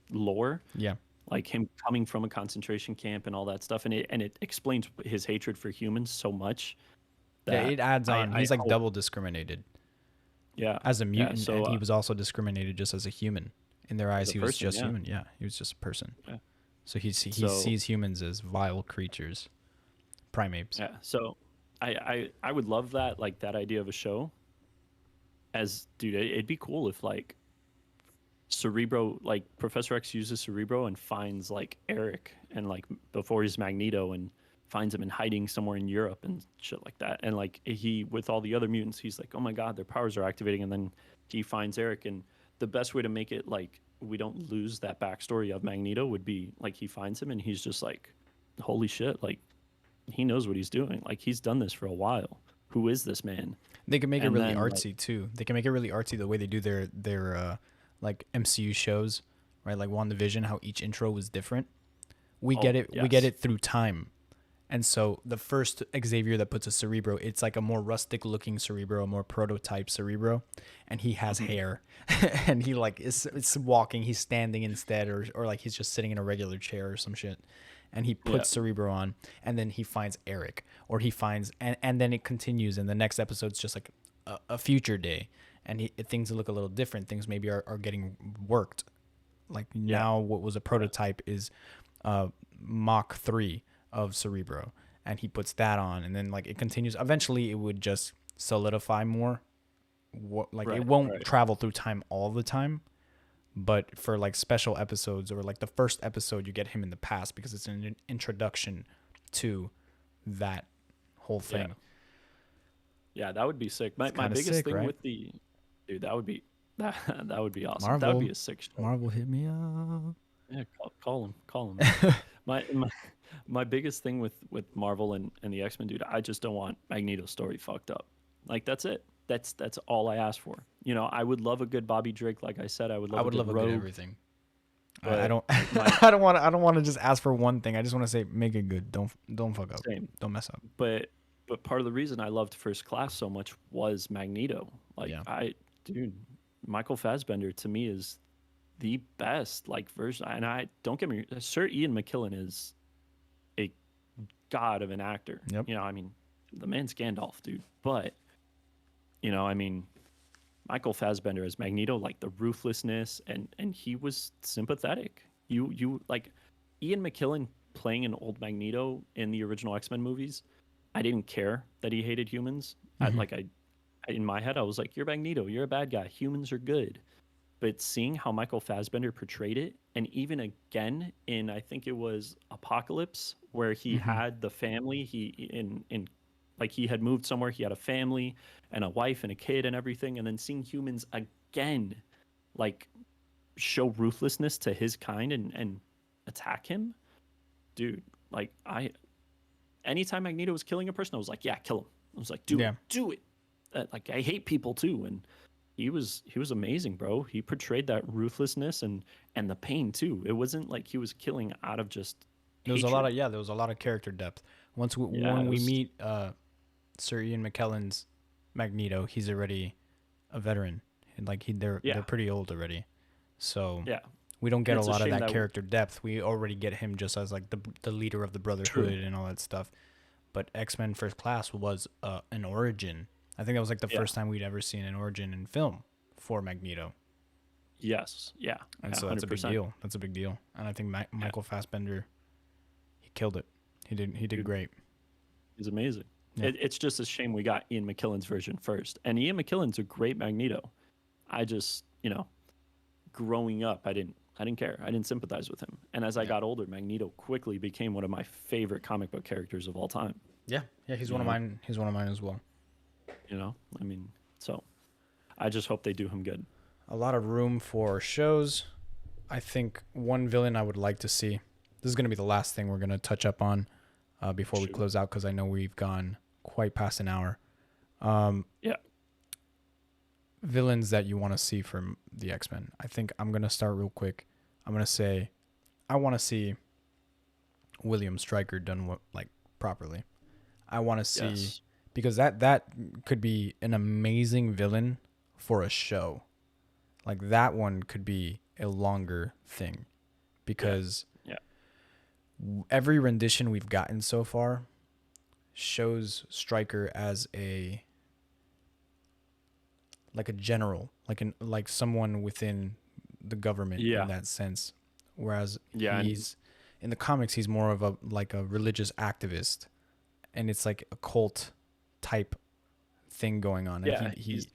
Speaker 2: lore.
Speaker 1: Yeah.
Speaker 2: Like him coming from a concentration camp and all that stuff, and it explains his hatred for humans so much
Speaker 1: Yeah,
Speaker 2: that
Speaker 1: it adds on. He's like
Speaker 2: hope-
Speaker 1: double discriminated
Speaker 2: yeah,
Speaker 1: as a mutant,
Speaker 2: so
Speaker 1: and he was also discriminated just as a human. In their eyes,
Speaker 2: a
Speaker 1: he was
Speaker 2: person,
Speaker 1: just
Speaker 2: yeah.
Speaker 1: human. Yeah, he was just a person.
Speaker 2: Yeah.
Speaker 1: So he
Speaker 2: So-
Speaker 1: sees humans as vile creatures, primates.
Speaker 2: Yeah, so I would love that, like, that idea of a show. As dude, it'd be cool if, like, Cerebro, like, Professor X uses Cerebro and finds, like, Eric, and, like, before he's Magneto, and finds him in hiding somewhere in Europe and shit like that. And, like, he, with all the other mutants, he's like, oh my god, their powers are activating, and then he finds Eric. And the best way to make it like we don't lose that backstory of Magneto would be like he finds him and he's just like, holy shit, like he knows what he's doing. Like he's done this for a while. Who is this man?
Speaker 1: They can make it
Speaker 2: And
Speaker 1: really
Speaker 2: then,
Speaker 1: artsy too. They can make it really artsy the way they do their like MCU shows, right? Like WandaVision, how each intro was different. We get it. We get
Speaker 2: yes.
Speaker 1: it through time. And so the first Xavier that puts a Cerebro, it's like a more rustic looking Cerebro, a more prototype Cerebro, and he has hair, and he like is walking, he's standing instead, or like he's just sitting in a regular chair or some shit, and he puts Cerebro on, and then he finds Eric, or he finds, and then it continues, and the next episode's just like a future day, and things look a little different. Things maybe are getting worked. Like now, what was a prototype is Mach 3 of Cerebro, and he puts that on, and then like it continues. Eventually it would just solidify more. It won't travel through time all the time, but for like special episodes, or like the first episode, you get him in the past because it's an introduction to that whole thing.
Speaker 2: Yeah, that would be sick. My biggest
Speaker 1: sick,
Speaker 2: thing
Speaker 1: right?
Speaker 2: with the dude, that would be that would be awesome. That
Speaker 1: Marvel.
Speaker 2: would be a sick show.
Speaker 1: Marvel, hit me up.
Speaker 2: Yeah, call him. my my biggest thing with Marvel and the X-Men, dude, I just don't want Magneto's story fucked up. Like that's it. That's all I ask for. You know, I would love a good Bobby Drake, like I said. I would love a good Rogue.
Speaker 1: everything.
Speaker 2: But
Speaker 1: I don't. I don't want to just ask for one thing. I just want to say make it good. Don't fuck up.
Speaker 2: Same.
Speaker 1: Don't mess up.
Speaker 2: But part of the reason I loved First Class so much was Magneto. Like
Speaker 1: Yeah.
Speaker 2: dude, Michael Fassbender to me is the best like version. And I don't get me, Sir Ian McKellen is a god of an actor.
Speaker 1: Yep.
Speaker 2: You know, I mean, the man's Gandalf, dude. But you know, I mean, Michael Fassbender as Magneto, like the ruthlessness, and he was sympathetic. You like Ian McKellen playing an old Magneto in the original X-Men movies. I didn't care that he hated humans. In my head, I was like, "You're Magneto. You're a bad guy. Humans are good." But seeing how Michael Fassbender portrayed it, and even again in I think it was Apocalypse, where he had the family, he had moved somewhere, he had a family and a wife and a kid and everything, and then seeing humans again, like show ruthlessness to his kind and attack him, dude. Like anytime Magneto was killing a person, I was like, yeah, kill him. I was like, do it. Like I hate people too, and he was amazing, bro. He portrayed that ruthlessness and the pain too. It wasn't like he was killing out of just
Speaker 1: There was
Speaker 2: hatred.
Speaker 1: there was a lot of character depth. When
Speaker 2: it
Speaker 1: we
Speaker 2: was-
Speaker 1: meet Sir Ian McKellen's Magneto, he's already a veteran, and like they're pretty old already, so
Speaker 2: Yeah.
Speaker 1: we don't get
Speaker 2: And
Speaker 1: a
Speaker 2: it's a
Speaker 1: lot of
Speaker 2: shame
Speaker 1: that
Speaker 2: that
Speaker 1: character depth. We already get him just as like the leader of the Brotherhood and all that stuff. But X-Men First Class was an origin. I think that was like the first time we'd ever seen an origin in film for Magneto.
Speaker 2: Yes. Yeah.
Speaker 1: And so that's a big deal. That's a big deal. And I think Michael Fassbender, he killed it. He did great.
Speaker 2: He's amazing.
Speaker 1: Yeah.
Speaker 2: It's just a shame we got Ian McKellen's version first. And Ian McKellen's a great Magneto. I just, growing up, I didn't care. I didn't sympathize with him. And as I got older, Magneto quickly became one of my favorite comic book characters of all time.
Speaker 1: Yeah, he's
Speaker 2: You
Speaker 1: one of
Speaker 2: know,
Speaker 1: mine. He's one of mine as well.
Speaker 2: I mean, so I just hope they do him good.
Speaker 1: A lot of room for shows. I think one villain I would like to see. This is going to be the last thing we're going to touch up on before we close out, because I know we've gone quite past an hour.
Speaker 2: Yeah.
Speaker 1: Villains that you want to see from the X-Men. I think I'm going to start real quick. I'm going to say I want to see William Stryker done properly. I want to see, because that could be an amazing villain for a show. Like, that one could be a longer thing, because every rendition we've gotten so far shows Stryker as a general, like someone within the government in that sense. Whereas he's in the comics, he's more of a religious activist, and it's like a cult type thing going on.
Speaker 2: Yeah,
Speaker 1: and he's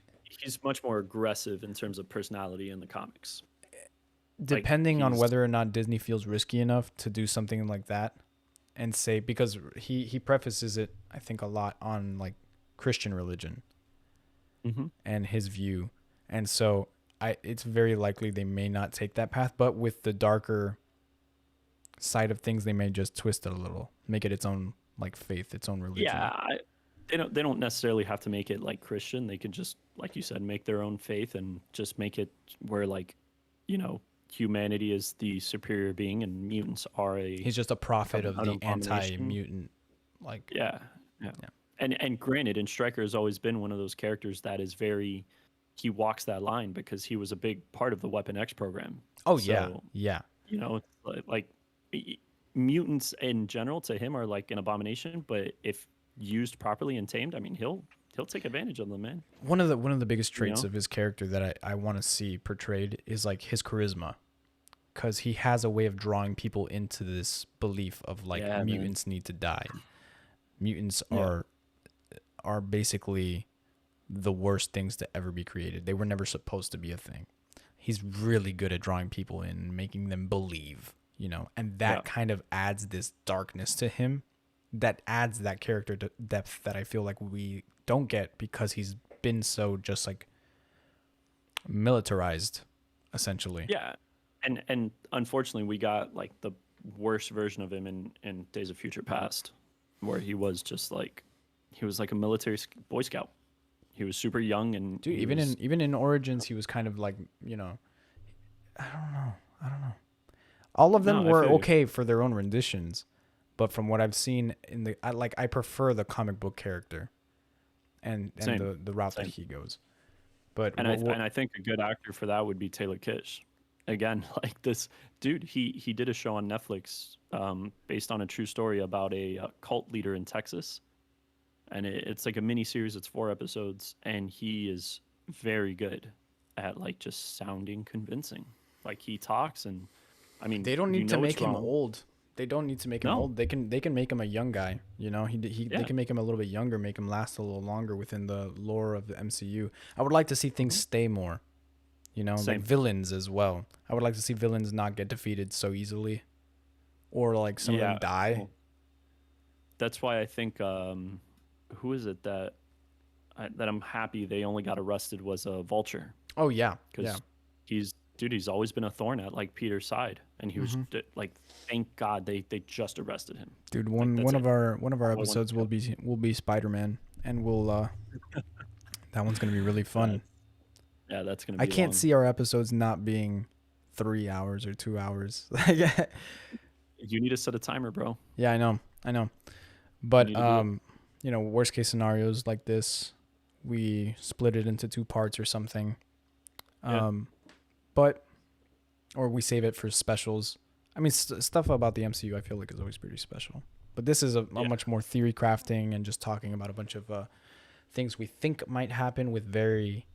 Speaker 2: much more aggressive in terms of personality in the comics.
Speaker 1: Depending on whether or not Disney feels risky enough to do something like that, and say, because he prefaces it, I think, a lot on like Christian religion and his view, and so it's very likely they may not take that path, but with the darker side of things, they may just twist it a little, make it its own faith, its own religion.
Speaker 2: Yeah, they don't necessarily have to make it like Christian. They can just, like you said, make their own faith and just make it where humanity is the superior being and mutants are
Speaker 1: he's just a prophet of the anti-mutant.
Speaker 2: Yeah. And granted, and Stryker has always been one of those characters that is he walks that line because he was a big part of the Weapon X program.
Speaker 1: Yeah.
Speaker 2: Mutants in general to him are like an abomination, but if used properly and tamed, I mean, he'll take advantage of them, man.
Speaker 1: One of the biggest traits of his character that I want to see portrayed is his charisma, because he has a way of drawing people into this belief of mutants need to die. Mutants are basically the worst things to ever be created. They were never supposed to be a thing. He's really good at drawing people in, making them believe, and that kind of adds this darkness to him, that adds that character depth that I feel like we don't get, because he's been so just militarized, essentially.
Speaker 2: Yeah. And unfortunately, we got the worst version of him in Days of Future Past, where he was just he was like a military Boy Scout. He was super young, and
Speaker 1: dude, even in Origins, he was kind of I don't know. All of them were okay for their own renditions, but from what I've seen I prefer the comic book character, and the route that he goes. But
Speaker 2: I think a good actor for that would be Taylor Kitsch. Again, this dude, he did a show on Netflix based on a true story about a cult leader in Texas, and it's like a mini series. It's 4 episodes, and he is very good at just sounding convincing. He talks, and I mean,
Speaker 1: they don't need to make him old. They don't need to make him old. They can make him a young guy. They can make him a little bit younger, make him last a little longer within the lore of the MCU. I would like to see things stay more. Villains as well. I would like to see villains not get defeated so easily, or some of them die.
Speaker 2: Well, that's why I think who is it that I'm happy they only got arrested was Vulture.
Speaker 1: Oh yeah,
Speaker 2: because he's always been a thorn at Peter's side, and he was thank God they just arrested him.
Speaker 1: Dude, one of our episodes will be Spider-Man, and we'll that one's gonna be really fun.
Speaker 2: Yeah, that's gonna be
Speaker 1: I can't
Speaker 2: long.
Speaker 1: see our episodes not being 3 hours or 2 hours.
Speaker 2: You need to set a timer, bro.
Speaker 1: Yeah, I know. But worst case scenarios like this, we split it into 2 parts or something. Or we save it for specials. I mean, stuff about the MCU I feel like is always pretty special. But this is a much more theory crafting and just talking about a bunch of things we think might happen with very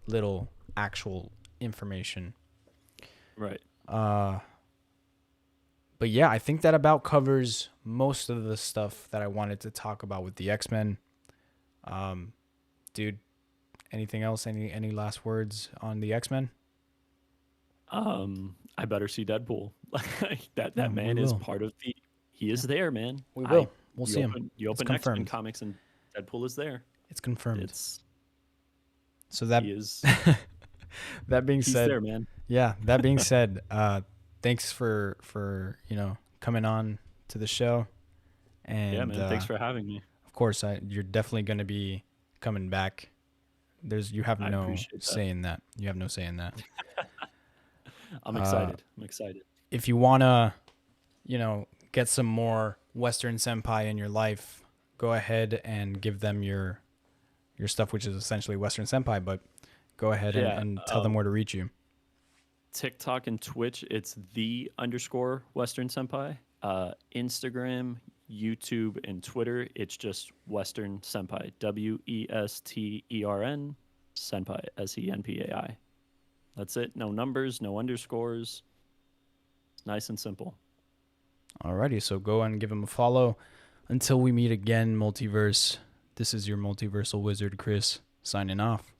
Speaker 1: little actual information.
Speaker 2: Right.
Speaker 1: But yeah, I think that about covers most of the stuff that I wanted to talk about with the X-Men. Dude, Anything else? Any last words on the X-Men?
Speaker 2: I better see Deadpool. Like that
Speaker 1: Yeah,
Speaker 2: that
Speaker 1: we
Speaker 2: man is
Speaker 1: will.
Speaker 2: part of the. He is there, man.
Speaker 1: We
Speaker 2: I
Speaker 1: will. We'll
Speaker 2: you
Speaker 1: see him.
Speaker 2: open you
Speaker 1: It's
Speaker 2: open X Men
Speaker 1: confirmed.
Speaker 2: comics and Deadpool is there.
Speaker 1: It's confirmed.
Speaker 2: It's
Speaker 1: So that
Speaker 2: he is
Speaker 1: that being
Speaker 2: he's
Speaker 1: said,
Speaker 2: there, man.
Speaker 1: yeah. That being said, thanks for coming on to the show,
Speaker 2: Yeah,
Speaker 1: and
Speaker 2: man. Thanks for having me.
Speaker 1: of course, you're definitely going to be coming back. You have
Speaker 2: I
Speaker 1: no
Speaker 2: appreciate that.
Speaker 1: say in that. You have no say in that.
Speaker 2: I'm
Speaker 1: Uh,
Speaker 2: excited. I'm excited.
Speaker 1: if you wanna, get some more Western Senpai in your life, go ahead and give them your stuff, which is essentially Western Senpai. But go ahead and,
Speaker 2: Yeah.
Speaker 1: and tell them where to reach you.
Speaker 2: TikTok and Twitch, it's the _Western Senpai. Instagram, YouTube, and Twitter, it's just Western Senpai. WESTERN Senpai. SENPAI. That's it. No numbers, no underscores. Nice and simple.
Speaker 1: Alrighty, so go and give them a follow. Until we meet again, Multiverse. This is your multiversal wizard, Chris, signing off.